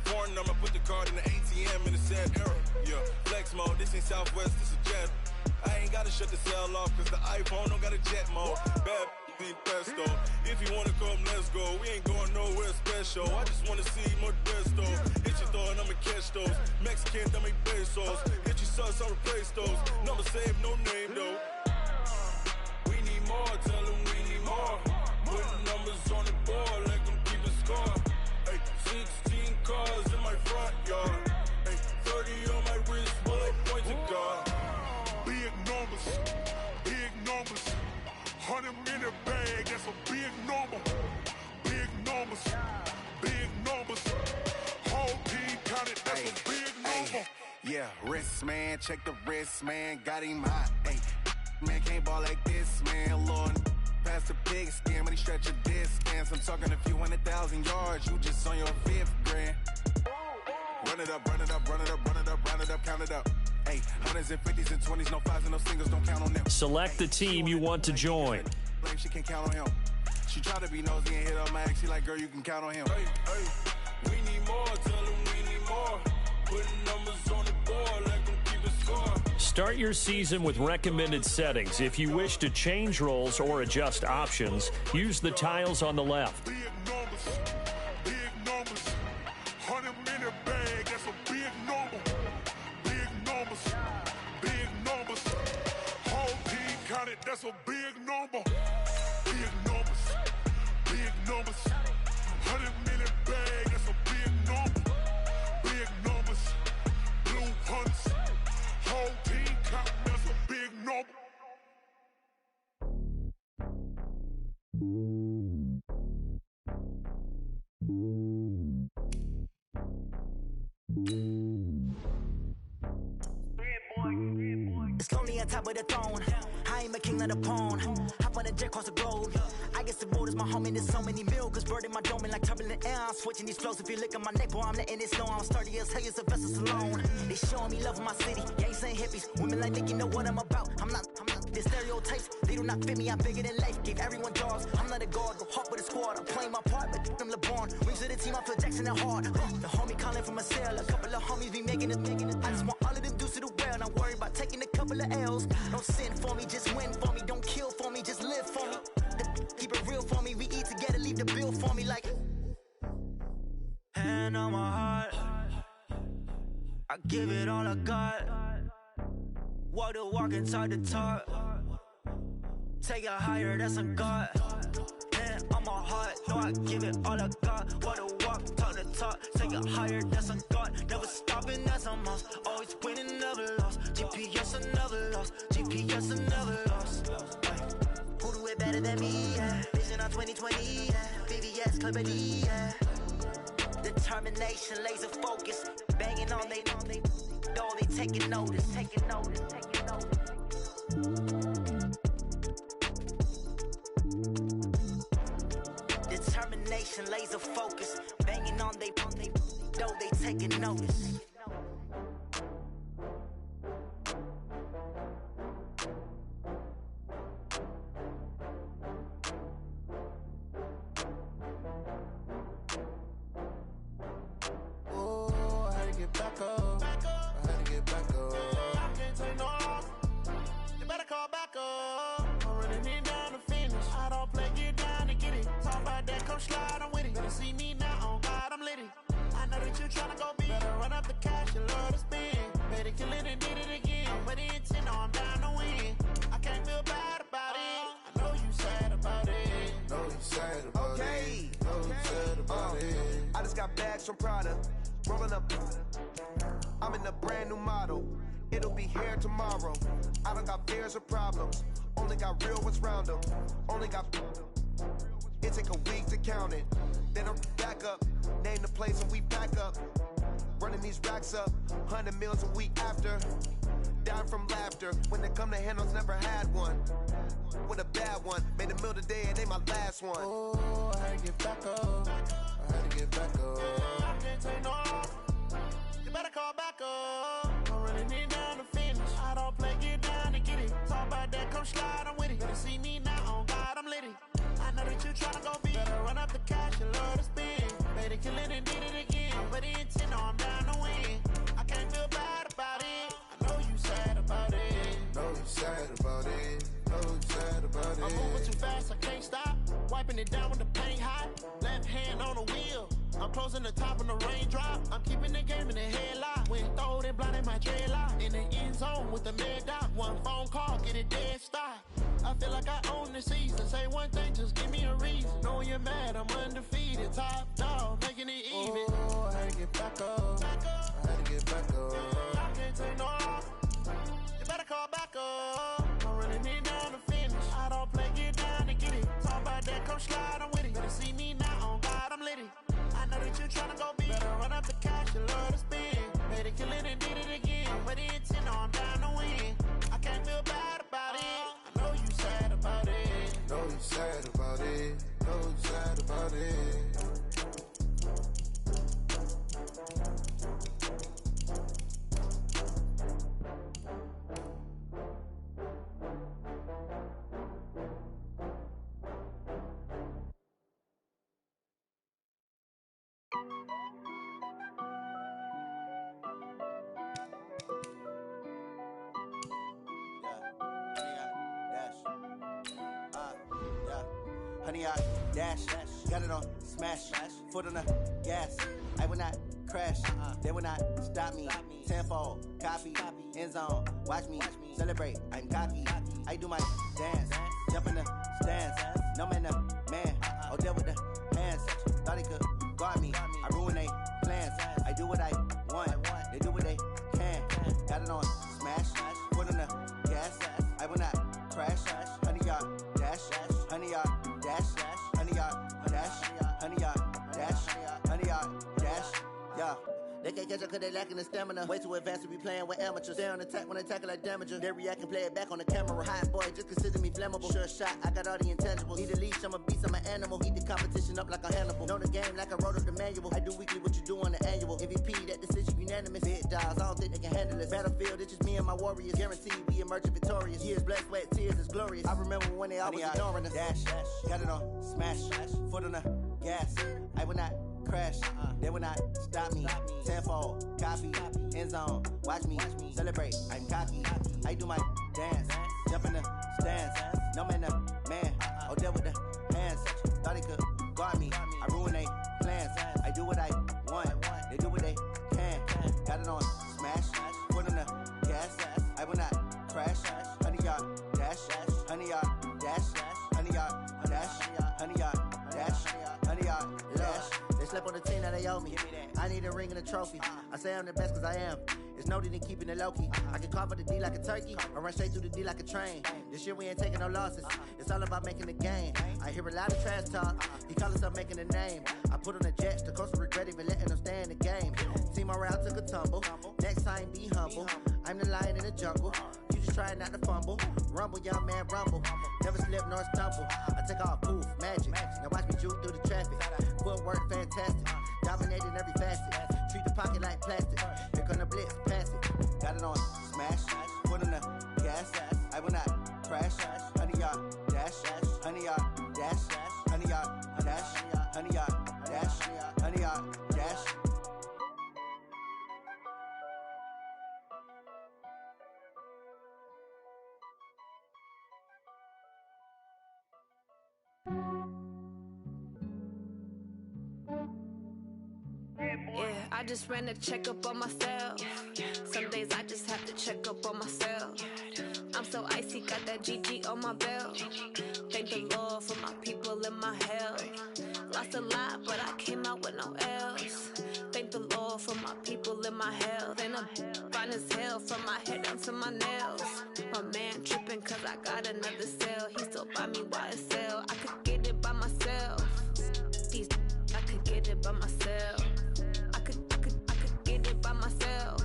Foreign number, put the card in the ATM in the sad era. Yeah, flex mode, this ain't Southwest, this is Jet. I ain't gotta shut the cell off, cause the iPhone don't got a jet mode. Bad be pesto. If you wanna come, let's go. We ain't going nowhere special. I just wanna see more Desto. Hit your thought, I'ma catch those. Mexican, dame pesos. Hit your sus, I'll replace those. Number save, no name though. We need more, tell them we need more. Putting numbers on the board, let them keep a score. Hey, 16 cars in my front yard. Hey, 30 on my wrist, bullet point to God. Big numbers, big numbers. 100-minute bag, that's a big number. Big numbers, big numbers. Whole team counted, that's a big number. Yeah, wrist man, check the wrist man, got him hot. Ay, man can't ball like this, man. Lord, past the pig skin when he stretch a distance. I'm talking a few 100,000 yards, you just on your 5th grand. Run it up, run it up, run it up, run it up, run it up, count it up. Hey, 100s and 50s and 20s, no 5s and no singles, don't count on them. Select the team you want to join. She can't count on him. She try to be nosy and hit up my ex. She like, girl, you can count on him. Hey, we need more, tell them we need more. Putting numbers on the board, let them keep a score. Start your season with recommended settings. If you wish to change roles or adjust options, use the tiles on the left. Big numbers, big numbers. 100-minute bag, that's a big number. Big numbers, big numbers. Whole team counted, that's a big number. It's lonely on top of the throne. I ain't a king of the pawn. Hop on a jet across the globe. I guess the road is my home and there's so many miracles burning my dome like turbulent air. I'm switching these flows. If you look at my neck, boy, I'm letting it slow. I'm sturdy as hell, it's a vessel alone. They showing me love in my city. Gangs ain't hippies. Women like think you know what I'm about. I'm not. The stereotypes, they do not fit me. I'm bigger than life. Gave everyone jobs. I'm not a guard. Go hard with the squad. I'm playing my part, but I'm LeBron. Wings to the team, I feel Jackson and hard. The homie calling from a cell. A couple of homies be making it. I just want all of them dudes to the well. Not worried about taking a couple of L's. Don't sin for me, just win for me. Don't kill for me, just live for me. Keep it real for me. We eat together, leave the bill for me like. Hand on my heart, I give it all I got. Walk the walk and talk the talk. Take it higher, that's a God. Hand on my heart, no, I give it all I got. Walk the walk, talk the talk. Take it higher, that's a God. Never stopping, that's a must. Always winning, never lost. GPS, I never lost. GPS, I never lost. Who do it better than me? Yeah. Vision on 2020. Yeah. VVS, Clippity. Yeah. Determination, laser focus. Banging on they door, they taking notice. Taking notice. Determination, laser focus. Banging on they door, they taking notice. Back up. I had to get back up. I can't take no loss. You better call back up. I'm running it down to finish. I don't play, get down to get it. Talk about that, come slide, I'm with it. Better see me now, on God, I'm litty. I know that you tryna go big. Better run up the cash, you love to spend. Better kill it and did it again. I'm with intent, no, I'm down to win. I can't feel bad about it. I know you sad about it. Know you sad about it. Know you sad about it. I just got bags from Prada. Rolling up, I'm in a brand new model. It'll be here tomorrow. I don't got fears or problems. Only got real ones round them. Only got. It take a week to count it. Then I'm back up. Name the place and we back up. Running these racks up. 100 meals a week after. Down from laughter. When they come to handles, never had one. With a bad one. Made a meal today and they my last one. Oh, I had to get back up. I had to get back up. I can't take no loss. You better call back up. I'm running it down to finish. I don't play, get down to get it. Talk about that, come slide, I'm with it. Better see me now, on God, I'm litty. I know that you tryna go big. Better run up the cash, you love to spend. Better kill it and did it again. But the intent, no, I'm down to win. I can't feel bad about it. I know you sad about it. Know you sad about it. Know you sad about it. I'm moving too fast, I can't stop. Wiping it down with the paint hot. Left hand on the wheel. I'm closing the top when the raindrop. I'm keeping the game in the headlock. When throwed and blinded my dreadlock. In the end zone with the mad dot. One phone call, get it dead stop. I feel like I own the season. Say one thing, just give me a reason. Knowing you're mad, I'm undefeated. Top dog, making it even. Oh, I had to get back up. I had to get back up. I can't take no loss. You better call back up. I'm running it down to finish. I don't play, get down to get it. Talk about that, come slide, I'm with it. Better see me now, on God, I'm litty. I know that you tryna go big. Better run up the cash, you love to spend. Better kill it and did it again. But the intent, no, I'm down to win. I can't feel bad about it. I know you sad about it. Know you sad about it. Know you sad about it. Honey, I dash, got it on smash, foot on the gas. I will not crash, they will not stop me. Tenfold, copy, end zone, watch me celebrate. I'm cocky, I do my dance, jump in the stands. No man, the man, oh, deal with the hands. Thought he could guard me, I ruin they plans. I do what I want, they do what they can. Got it on smash, foot on the gas. I will not crash, honey, y'all dash, honey, y'all dash. can't catch up cause they lacking the stamina. Way too advanced to be playing with amateurs. Stay on attack when they tackle like damager. They react and play it back on the camera. Hot boy, just consider me flammable. Sure shot, I got all the intangibles. Need a leash, I'm a beast, I'm an animal. Heat the competition up like a Hannibal. Know the game like I wrote up the manual. I do weekly what you do on the annual. MVP, that decision unanimous. Big dogs, I don't think they can handle this. Battlefield, it's just me and my warriors. Guaranteed we emerging victorious. Years, blood, sweat, tears is glorious. I remember when they always ignoring us. Dash, got it on, smash, foot on the gas. I will not crash, they will not stop me. Tenfold, copy, end zone, watch me celebrate. I'm cocky, I do my dance, jump in the stands. No man, man, oh there with the hands. Thought he could guard me, I ruin they plans. I do what I want, they do what they can. Got it on, smash, foot on the gas. I will not crash, 100-yard dash, 100-yard dash, 100-yard dash, 100-yard dash, 100-yard dash. They slept on the team that they owe me. I need a ring and a trophy. I say I'm the best cause I am. It's noted in keeping it low-key. I can carve up the D like a turkey or run straight through the D like a train. This year we ain't taking no losses. It's all about making the game. I hear a lot of trash talk. He call himself making a name. I put on the Jets. The coach will regret even letting them stay in the game. Team morale took a tumble. Next time be humble. I'm the lion in the jungle. You just try not to fumble. Rumble, young man, rumble. Never slip nor stumble. I take off, poof, magic. Now watch me juke through the traffic. Footwork fantastic. Dominating every facet. Treat the pocket like plastic. Here come the blitz, pass it. Got it on, smash. Foot on the gas. I will not crash. 100-yard dash. 100-yard dash. 100-yard dash. 100-yard dash. 100-yard dash. Yeah, I just ran a checkup on myself. Some days I just have to check up on myself. I'm so icy, got that GG on my belt. Thank the Lord for my people and my health. Lost a lot, but I came out with no L's. Thank the Lord for my people and my health. And I'm fine as hell from my head down to my nails. My man tripping cause I got another cell. He still buy me YSL. I could get it by myself. These I could get it by myself. I could get it by myself.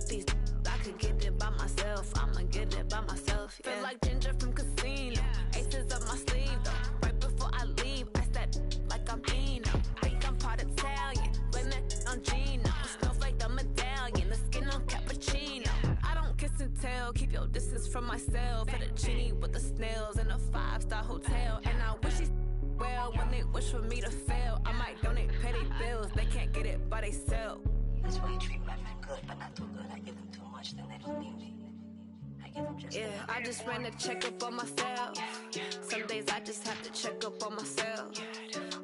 These I could get it by myself. I'ma get it by myself. Yeah. Feel like Ginger from Casino. Aces up my sleeve though. Right before I leave, I step like I'm Dino. Think I'm part Italian. Blame it on Gino. Snowflake the medallion. The skin on cappuccino. I don't kiss and tell. Keep your distance from myself. For the genie with the snails in a 5-star hotel. And I wish he's well when they wish for me to fail. I might donate petty bills. They can't get it by themselves. That's why you treat women good, but not too good. I give them too much, then they don't need me. I give them just yeah, I just ran a checkup on myself. Some days I just have to check up on myself.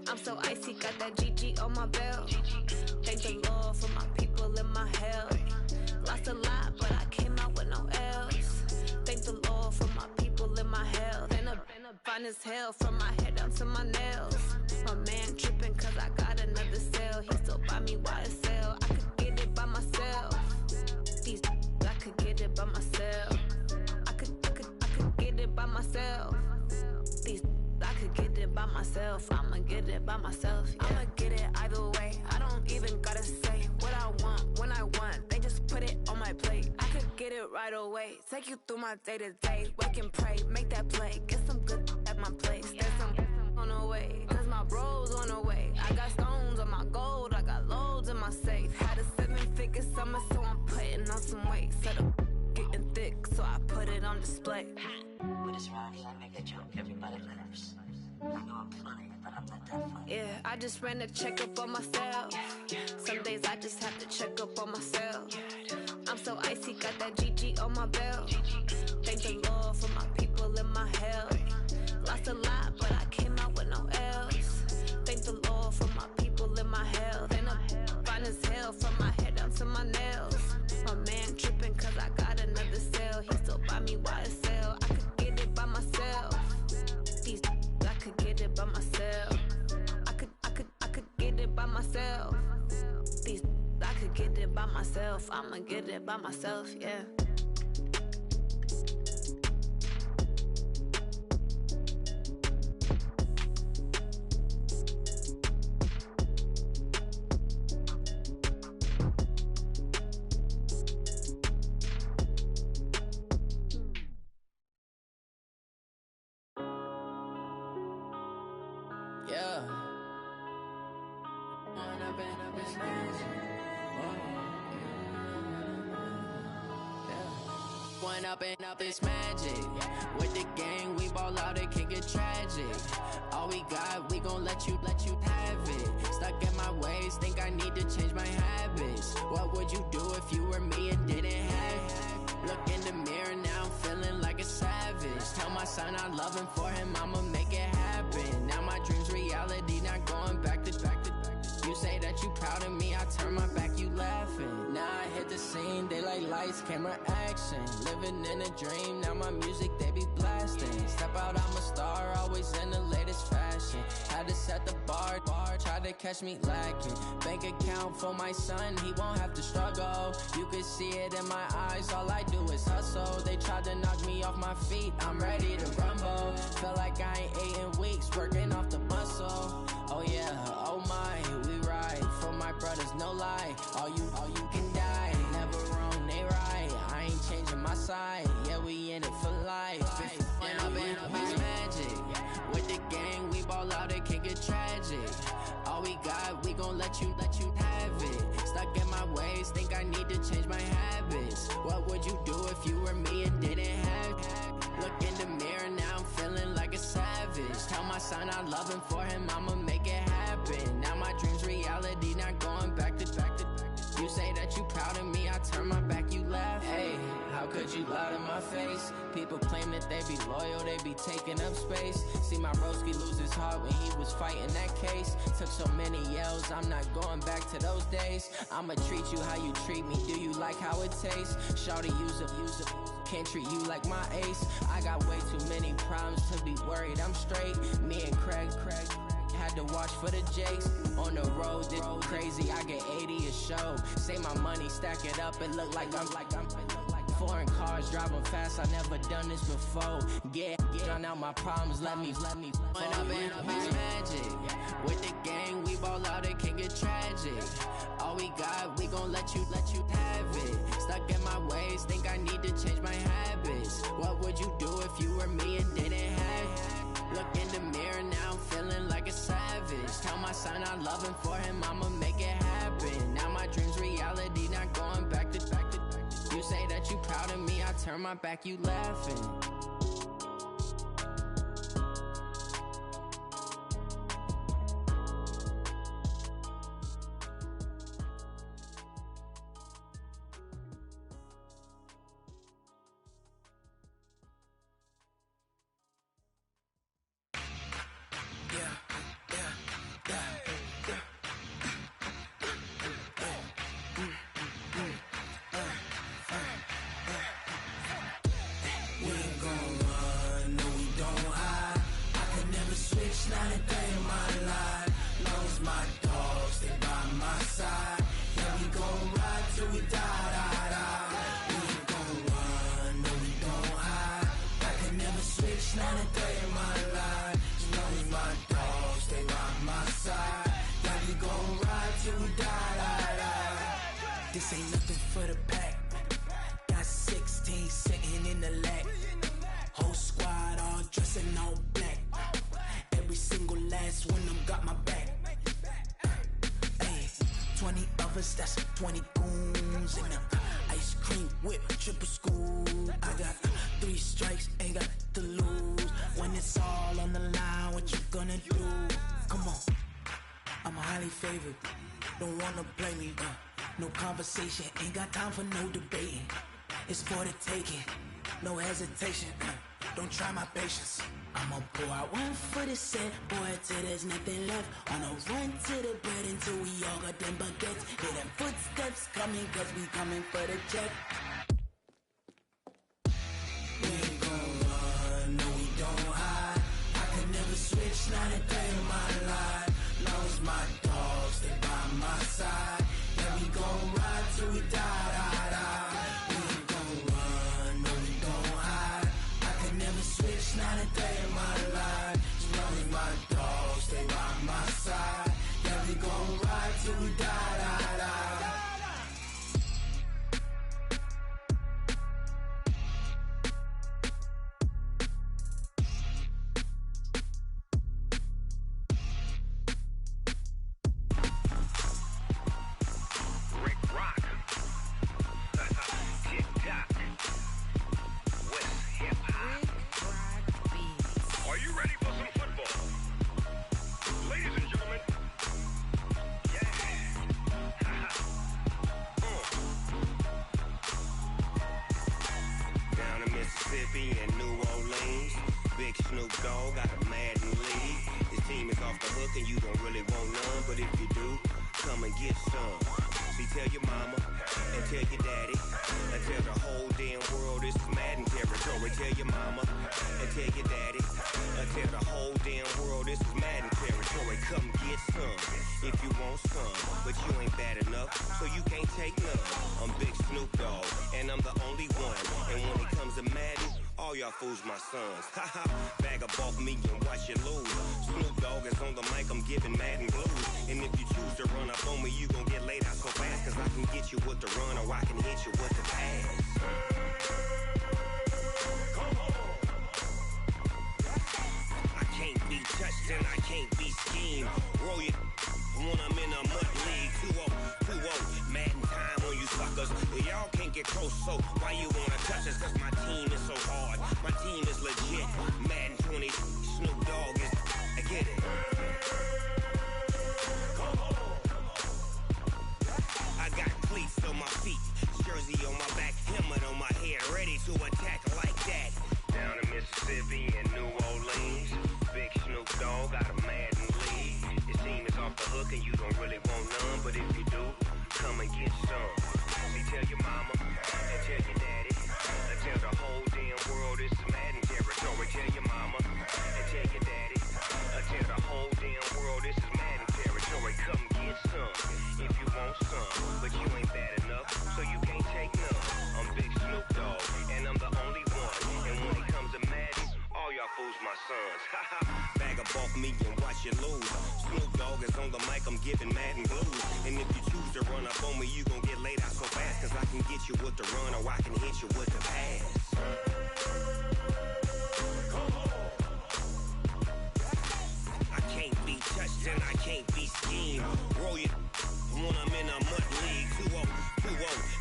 I'm so icy, got that GG on my belt. Thank the Lord for my people and my health. Lost a lot, but I came out with no L's. Thank the Lord for my people and my health. And I'm fine as hell from my head down to my nails. My man tripping cause I got another cell. He still buy me YSL. I could get it by myself. These I could get it by myself. I could get it by myself. These I could get it by myself. I'ma get it by myself. Yeah. I'ma get it either way. I don't even gotta say what I want when I want. They just put it on my plate. I could get it right away. Take you through my day to day. Wake and pray, make that play. Get some good at my place. There's some on the way. Cause my bros on the way. I got stones on my gold. I got loads in my safe. Had a 7-figure summer, so I'm putting on some weight. Set up getting thick, so I put it on display. With this round here, I make a joke. Everybody laughs. I know I'm funny, but I'm not that funny. Yeah, I just ran a checkup on myself. Some days I just have to check up on myself. I'm so icy, got that GG on my belt. Thank the Lord for my people and my health. Lost a lot, but I came out with no L's. Thank the Lord for my people and my health. And I'm fine as hell from my head down to my nails. My man tripping cause I got another cell. He still buy me YSL. I could get it by myself. These I could get it by myself. I could get it by myself. These I could get it by myself. I'ma get it by myself, yeah. Yeah. One up and up is magic. With the gang, we ball out, it can get tragic. All we got, we gon' let you have it. Stuck in my ways, think I need to change my habits. What would you do if you were me and didn't have it? Look in the mirror, now I'm feeling like a savage. Tell my son I love him, for him I'ma make it happen. Now my dream's reality, not going back to. You say that you proud of me, I turn my back, you laughing. Now I hit the scene, they like lights, camera, action. Living in a dream, now my music, they be blasting. Step out, I'm a star, always in the latest fashion. Had to set the bar, tried to catch me lacking. Bank account for my son, he won't have to struggle. You can see it in my eyes, all I do is hustle. They tried to knock me off my feet, I'm ready to rumble. Feel like I ain't ate in weeks, working off the muscle. Oh yeah, oh my, we ride for my brothers, no lie. All you can die, never wrong, they right. I ain't changing my side, yeah, we in it for life. And I've been magic. With the gang, we ball out, it can get tragic. All we got, we gon' let you have it. Stuck in my ways, think I need to change my habits. What would you do if you were me and didn't have it? Look in the mirror, now I'm feeling like a savage. Tell my son I love him, for him I'ma make it happen. Now my dream's reality, not going back to. You say that you proud of me, I turn my back, you laugh. Hey, how could you lie to my face? People claim that they be loyal, they be taking up space. See my broski lose his heart when he was fighting that case. Took so many yells, I'm not going back to those days. I'ma treat you how you treat me, do you like how it tastes? Shawty, use it, can't treat you like my ace. I got way too many problems to be worried, I'm straight. Me and Craig had to watch for the Jakes. On the road, this crazy, I get 80 a show. Say my money, stack it up, it look like I'm foreign cars, driving fast, I never done this before. Get drown out my problems, let me When I've been magic. With the gang, we ball out, it can get tragic. All we got, we gon' let you have it. Stuck in my ways, think I need to change my habits. What would you do if you were me and didn't have it? Look in the mirror, now I'm feeling like a savage. Tell my son I love him, for him I'ma make it happen. Now my dream's reality, not going back to. You say that you proud of me, I turn my back, you laughing. This ain't nothing for the pack. Got 16 sitting in the lap. Whole squad all dressing all black. Every single last one of them got my back. Hey, 20 of us, that's 20 goons in them. Ice cream whip, triple school. I got 3 strikes, ain't got to lose. When it's all on the line, what you gonna do? Come on, I'm highly favored. Don't wanna play me, no conversation, ain't got time for no debating. It's for the taking, no hesitation. Don't try my patience. I'ma pour out one for the set, boy, till there's nothing left. On a run to the bread until we all got them baguettes. Hear them footsteps coming, cause we coming for the check. We ain't gon' run, no we don't hide. I could never switch, not a day in my life. Long as my dogs, they by my side. Yeah, we gon' ride till we die. We ain't gon' run, no we don't hide. I could never switch, not a day in my life. As long as my dogs, they by my side. Yeah, we gon' ride till we die. and get some. See, tell your mama and tell your daddy and tell the whole damn world this is Madden territory. Tell your mama and tell your daddy and tell the whole damn world this is Madden territory. Come get some if you want some, but you ain't bad enough, so you can't take none. I'm Big Snoop Dogg, and I'm the only one. And when it comes to Madden, all y'all fools my sons. Haha, bag up off me and watch you lose. Snoop Dogg is on the mic, I'm giving Madden blues. And if you choose to run up on me, you gon' get laid out so fast, cause I can get you with the run or I can hit you with the pass. I can't be touched and I can't be schemed. Roll you when I'm in a mud league. 2-0, Madden time on you suckers. Y'all can't get close, so why you wanna touch us? Cause my team is so hard, my team is legit. Madden 20, Snoop Dogg is, I get it. I got cleats on my feet, jersey on my back, helmet on my head, ready to attack like that. Down in Mississippi and New Orleans, Big Snoop Dogg got a Madden lead. Your team is off the hook and you don't really want none, but if you do, come and get some. See, tell your mama and tell your daddy and tell the whole damn world this is Madden territory. Tell your mama and tell your daddy and tell the whole damn world this is Madden territory. Come get some if you want some, but you ain't bad enough, so you can't take none. I'm Big Snoop Dogg, and I'm the only one. And when it comes to Madden, all y'all fools my sons. Bag up off me and watch you lose. Snoop Dogg is on the mic, I'm giving Madden blues. And if you choose to run up on me, you gon' get laid out so fast, cause I can get you with the run or I can hit you with the pass. I can't be touched and I can't be schemed. Roll you when I'm in a mud league. 2-0,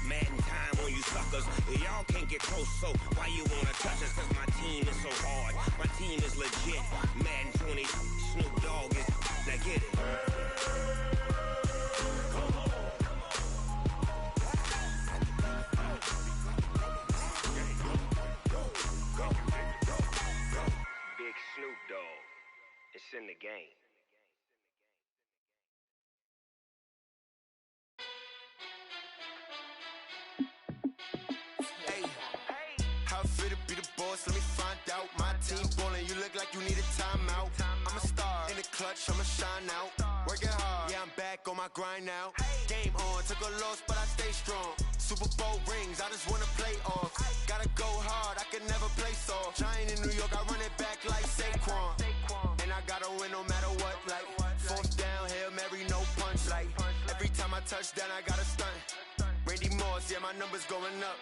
Madden time on you suckers. Y'all can't get close, so why you wanna touch us? Cause my team is so hard, my team is legit. Madden 20, Snoop Dogg is, now get it. Big Snoop Dogg, it's in the game. How fit to be the boss? Let me find out. My team ballin', you look like you need a timeout. I'm a star in the clutch, I'ma shine out. Working hard, yeah, I'm back on my grind now. Game on, took a loss, but I stay strong. Super Bowl rings, I just wanna play off. Gotta go hard, I can never play soft. Giant in New York, I run it back like Saquon. And I gotta win no matter what, like fourth down, Hail Mary, no punch. Like every time I touch down, I gotta stunt. Randy Moss, yeah, my numbers going up.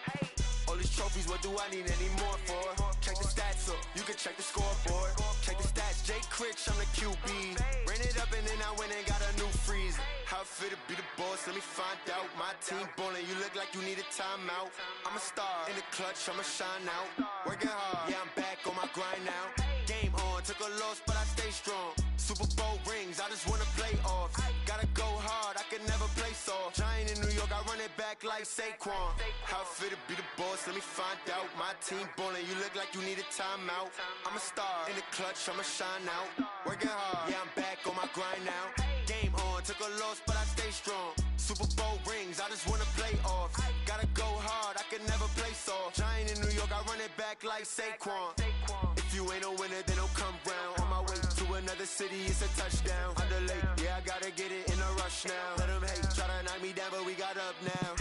All these trophies, what do I need any more for? Check the stats up, you can check the scoreboard. Check the stats, Jay Critch, I'm the QB. Ran it up and then I went and got a new freeze. How fit to be the boss, let me find out. My team ballin', you look like you need a timeout. I'm a star in the clutch, I'ma shine out. Working hard, yeah, I'm back on my grind now. Game on, took a loss, but I stay strong. Super Bowl rings, I just wanna play off. Gotta go hard, I can never play soft. Giant in New York, I run it back like Saquon. How fit to be the boss, let me find out. My team ballin', you look like you need a timeout. I'm a star in the clutch, I'ma shine out. Working hard, yeah, I'm back on my grind now. Game on, took a loss, but I stay strong. Super Bowl rings, I just wanna play off. Gotta go hard, I can never play soft. Giant in New York, I run it back like Saquon. If you ain't a winner, then don't come round. On my way to another city, it's a touchdown. Underlay, yeah, I gotta get it in a rush now. Let them hate, try to knock me down, but we got up now.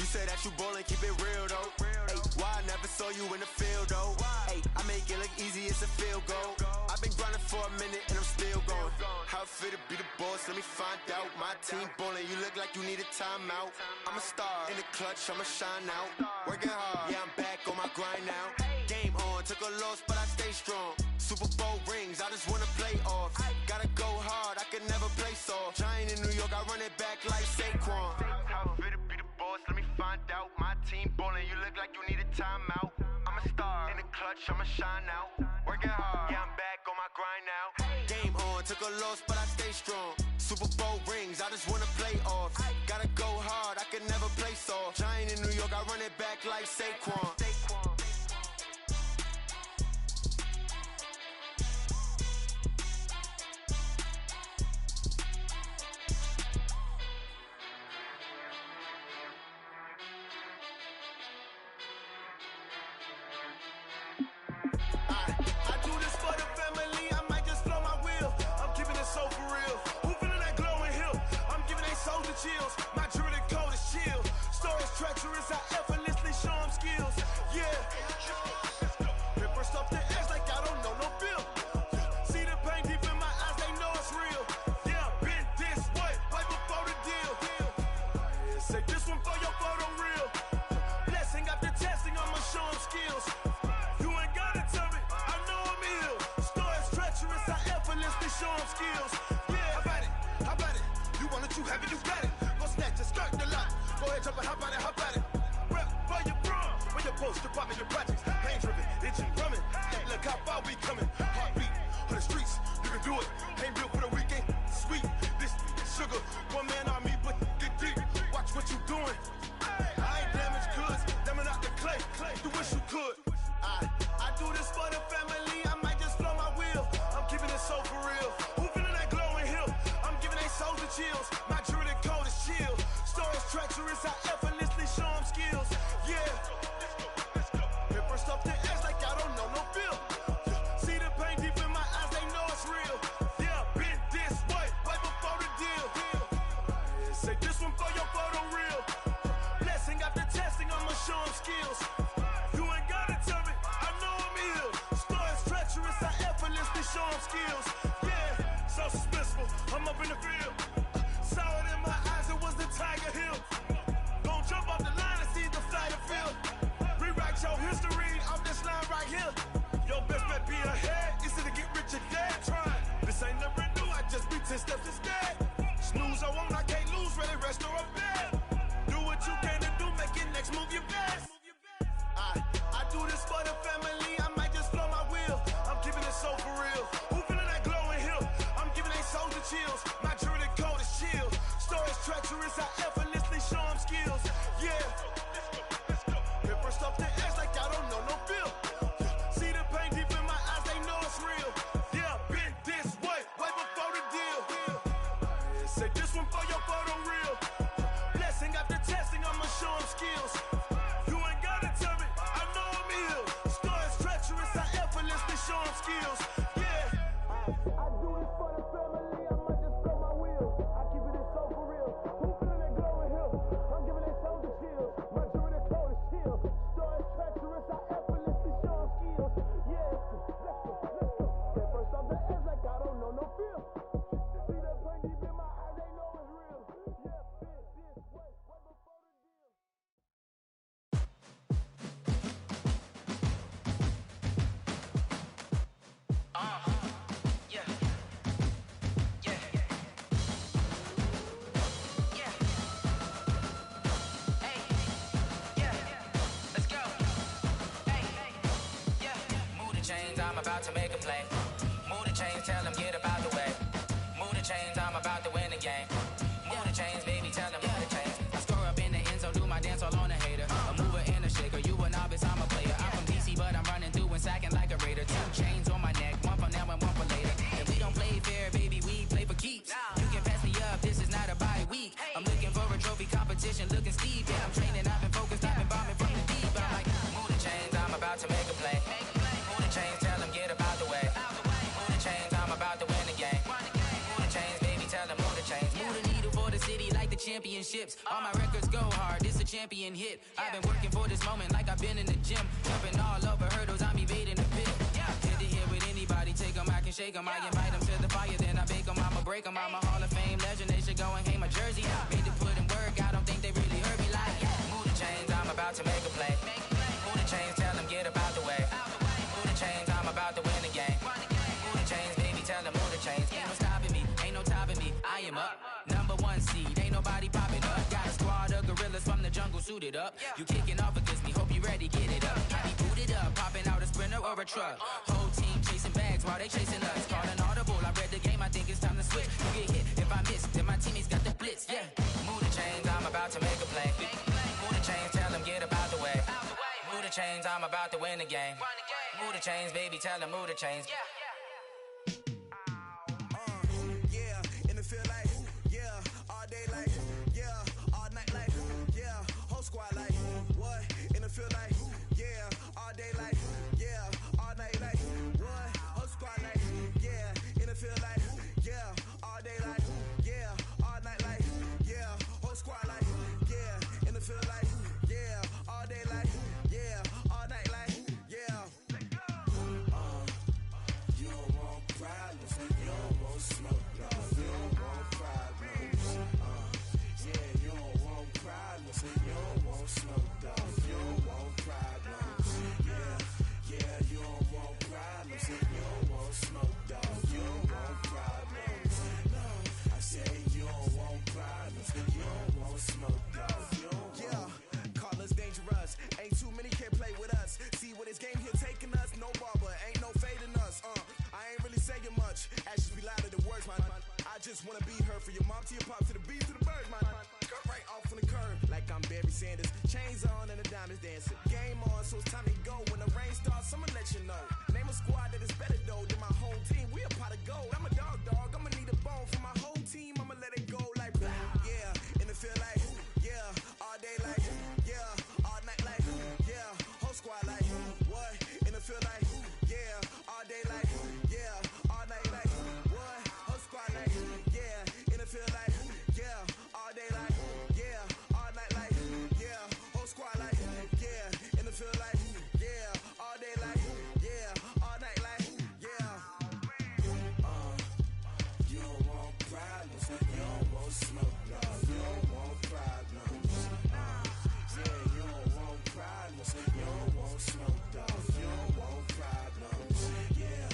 You say that you ballin', keep it real though. Hey, why I never saw you in the field though? Hey, I make it look easy, it's a field goal. I've been grinding for a minute and I'm still going. How fit to be the boss, let me find out. My team ballin', you look like you need a timeout. I'm a star in the clutch, I'ma shine out. Working hard, yeah, I'm back on my grind now. Game on, took a loss, but I stay strong. Super Bowl rings, I just wanna play off. Gotta go hard, I can never play soft. Giant in New York, I run it back like Saquon. How fit to be the boss, let me find out. My team ballin', you look like you need a timeout. I'm a star in the clutch, I'ma shine out. Working hard, yeah, I'm back on my grind now. Game on, took a loss, but I stay strong. Super Bowl rings, I just wanna play off. Gotta go hard, I can never play soft. Giant in New York, I run it back like Saquon. effortlessly show them skills. Yeah, how about it? How about it? You want it, you have it, you got it. Go snatch it, skirt the lot. Go ahead, jump it, how about it? How about it? Rep for your bro, for your post, your partner, your projects. Pain driven, itching, drumming. Look how far we coming. Heartbeat on the streets, you can do it. Ain't built for the weekend. Sweet, this sugar, one man army, but get deep. Watch what you doing. I ain't damaged goods, damn it out the clay. You wish you could. I do this for the family. I might just flow my wheel. I'm keeping it so for real. Who feeling that glowing hill? I'm giving they souls the chills. My jewelry code is chill. Stories treacherous, I effortlessly show them skills. Yeah. Hit first off the edge like I don't know no feel. See the pain deep in my eyes, they know it's real. Yeah, been this way before the deal. Say this one for your photo real. Blessing after testing, I'ma show them skills. You ain't gotta tell me, I know I'm ill. Stories treacherous, I effortlessly show them skills. Yeah, so suspenseful, I'm up in the field. Saw it in my eyes, it was the Tiger Hill. Gon' jump off the line and see the flight of field. Rewrite your history off this line right here. Your best bet be ahead, easy to get rich or dead. Trying, this ain't never new, I just be 10 steps instead. Snooze I won't, I can't lose, ready, rest or a bed. Do what you can to do, make your next move your best. I do this for the family, I might just flow my wheel. I'm keeping it so for real. Who feeling that glowing hill? I'm giving they souls the chills. My jewelry code is chill. Stories treacherous, I effortlessly show them skills. Yeah. Hit first off the edge like I don't know no feel. See the pain deep in my eyes, they know it's real. Yeah, been this way before the deal. Say this one for your photo real. Blessing after testing, I'ma show them skills. You ain't gotta tell me, I know I'm ill. Stories treacherous, I effortlessly show them skills. Yeah. I do this for the family, I might just blow my wheel. I keep it so for real. Who feeling that glowing hill? I'm giving they souls the chills. My jewelry code is chill. Stories treacherous, I effortlessly show them skills. Yeah. Let's go. Get first off the edge like I don't know no feel. See that pain deep in my eyes, they know it's real. Yeah, been this way before the deal. I'm about to make a play. Move the chains, tell them get about the way. Move the chains, I'm about to win the game. Move the chains, baby, tell them move the chains. I score up in the end zone, do my dance all on a hater. A mover and a shaker, you a novice, I'm a player. I'm from DC, but I'm running through and sacking like a raider. 2 chains on my neck, one for now and one for later. If we don't play fair, baby, we play for keeps. You can pass me up, this is not a bye week. I'm looking for a trophy competition, looking steep. Yeah, I'm training, I've been focused, I've been bombing from the deep. I'm like, move the chains, I'm about to make a play. Move the chains, tell them get about the way. Move the chains, I'm about to win the game. Move the chains, baby, tell them move the chains. Move the needle for the city like the championships. All my records go hard, this a champion hit. I've been working for this moment like I've been in the gym. Jumping all over hurdles, I'm evading the pit. Hit to hit with anybody, take them, I can shake them. I invite them to the fire, then I bake them, I'ma break them. I'm a Hall of Fame legend, they should go and hang my jersey. Made to put in work, I don't think they really heard me like. Move the chains, I'm about to make a play. Move the chains, tell them get about the way. Move the chains, I'm about to win the game. Move the chains, baby, tell them move the chains. Ain't no stopping me, ain't no topping me. I am up, #1 seed, ain't nobody popping up. Got a squad of gorillas from the jungle suited up. You kicking off against me, hope you ready, get it up. I be booted up, popping out a sprinter or a truck. Whole team chasing bags while they chasing us. Call an audible, I read the game, I think it's time to switch. You get hit if I miss, then my teammates got the blitz. Yeah, move the chains, I'm about to make a play. Move the chains, tell them get about the way. Move the chains, I'm about to win the game. Move the chains, baby, tell them move the chains. Yeah, and it feel like, yeah, all day like, yeah, all night like, yeah, whole squad like, what? And it feel like, yeah, all day like, yeah, all night like, what? Whole squad like, yeah, and it feel like, yeah, all day like, yeah, all night like, yeah, whole squad like, yeah, and it feel like, yeah, all day like, yeah, all night like, yeah. You don't want problems, you don't want smoke, dog. You don't want problems. Yeah, you don't want problems, you don't want smoke, dog. You don't want problems. Yeah, you don't want problems, you don't want smoke, dog. You don't want just wanna be heard. For your mom to your pop to the beat to the birds, my cut right off on the curb. Like I'm Barry Sanders, chains on and the diamonds dancing. Game on, so it's time to go. When the rain starts, I'ma let you know. Name a squad that is better though than my whole team. We a pot of gold. I'm a dog, I'ma need a bone for my whole team. I'ma let it go like blah, yeah. And it feel like, yeah. All day like, yeah. All night like, yeah. Whole squad like, what? And it feel like, yeah. All day like, yeah. All night like, what? Whole squad like, yeah. And it feel like, yeah. All day like, yeah. All night like, yeah. Whole squad like, yeah. And it feel like, yeah. All day like, yeah. All night like, yeah. You don't want problems. You don't want smoke, dog. You don't want problems. Yeah, you don't want problems. You don't want smoke, dog. You don't want problems. Yeah,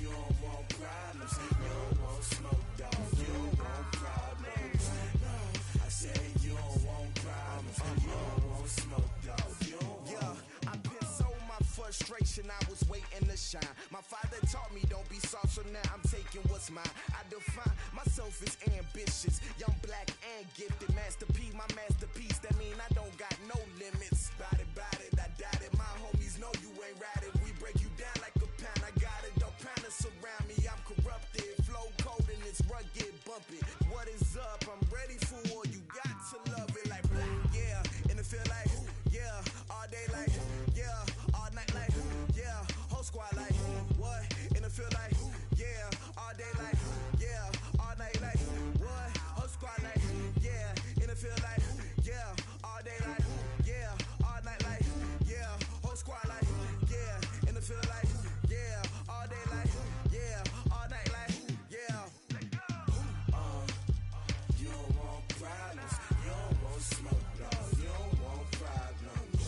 you don't want problems. You don't want smoke, dog. You don't want problems. No, I said you don't want problems. You don't want smoke, dog. You don't want. Yeah, I been so my frustration. I was waiting to shine. My father taught me don't be soft, so now I'm taking what's mine. I define myself as ambitious, young, black, and gifted. Master P, my masterpiece. That mean I don't got no limits. Bout it, I doubt it. My homies know you ain't ratted. We break you down like a pound. I got it, don't pound to surround me. I'm corrupted, flow cold and it's rugged, bumpy. What is up? I'm ready for war. You got to love it like blah, yeah. And it feel like, yeah. All day like, yeah. All night like, yeah. Whole squad like, what? And it feel like, yeah. All day like, yeah. All night like, what? Whole squad like, yeah. And it feel like, yeah. All day like, yeah. All night like, yeah. Whole squad like, yeah. And it feel like, yeah. All day like, yeah. All night like, yeah. You don't want problems. You don't want smoke, dog. You don't want problems.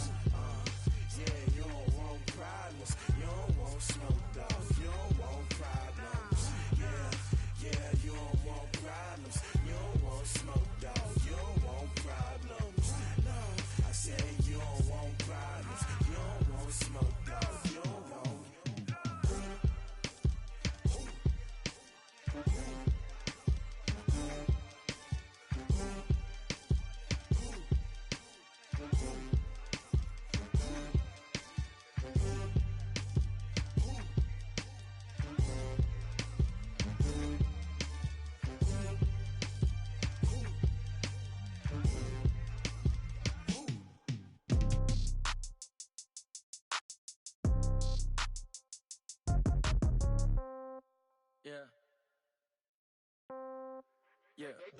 Yeah, you don't want problems. You don't want smoke, dog. You don't want problems. Yeah, you don't want problems. You don't want smoke, dog. You don't want problems. No, I said you don't want problems. You don't want smoke, dog. You don't want. Yeah. Yeah. Hey,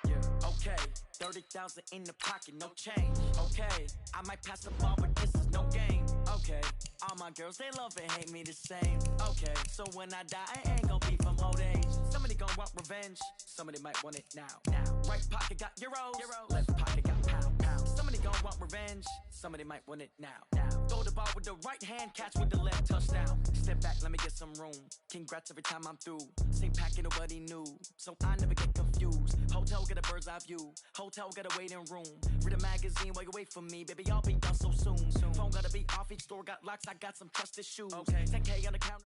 yeah. Okay. 30,000 in the pocket, no change. Okay. I might pass the ball, but this is no game. Okay. All my girls, they love and hate me the same. Okay. So when I die, I ain't gonna be from old age. Somebody gonna want revenge. Somebody might want it now. Right pocket got euros. Left pocket got pound. Somebody gonna want revenge. Somebody might want it now. Throw the ball with the right hand, catch with the left, touchdown. Step back, let me get some room. Congrats every time I'm through. Same packet, nobody knew, so I never get confused. Hotel get a bird's eye view. Hotel get a waiting room. Read a magazine while you wait for me, baby. I'll be done so soon. Phone gotta be off, each store got locks. I got some trusted shoes. Okay. 10K on the counter.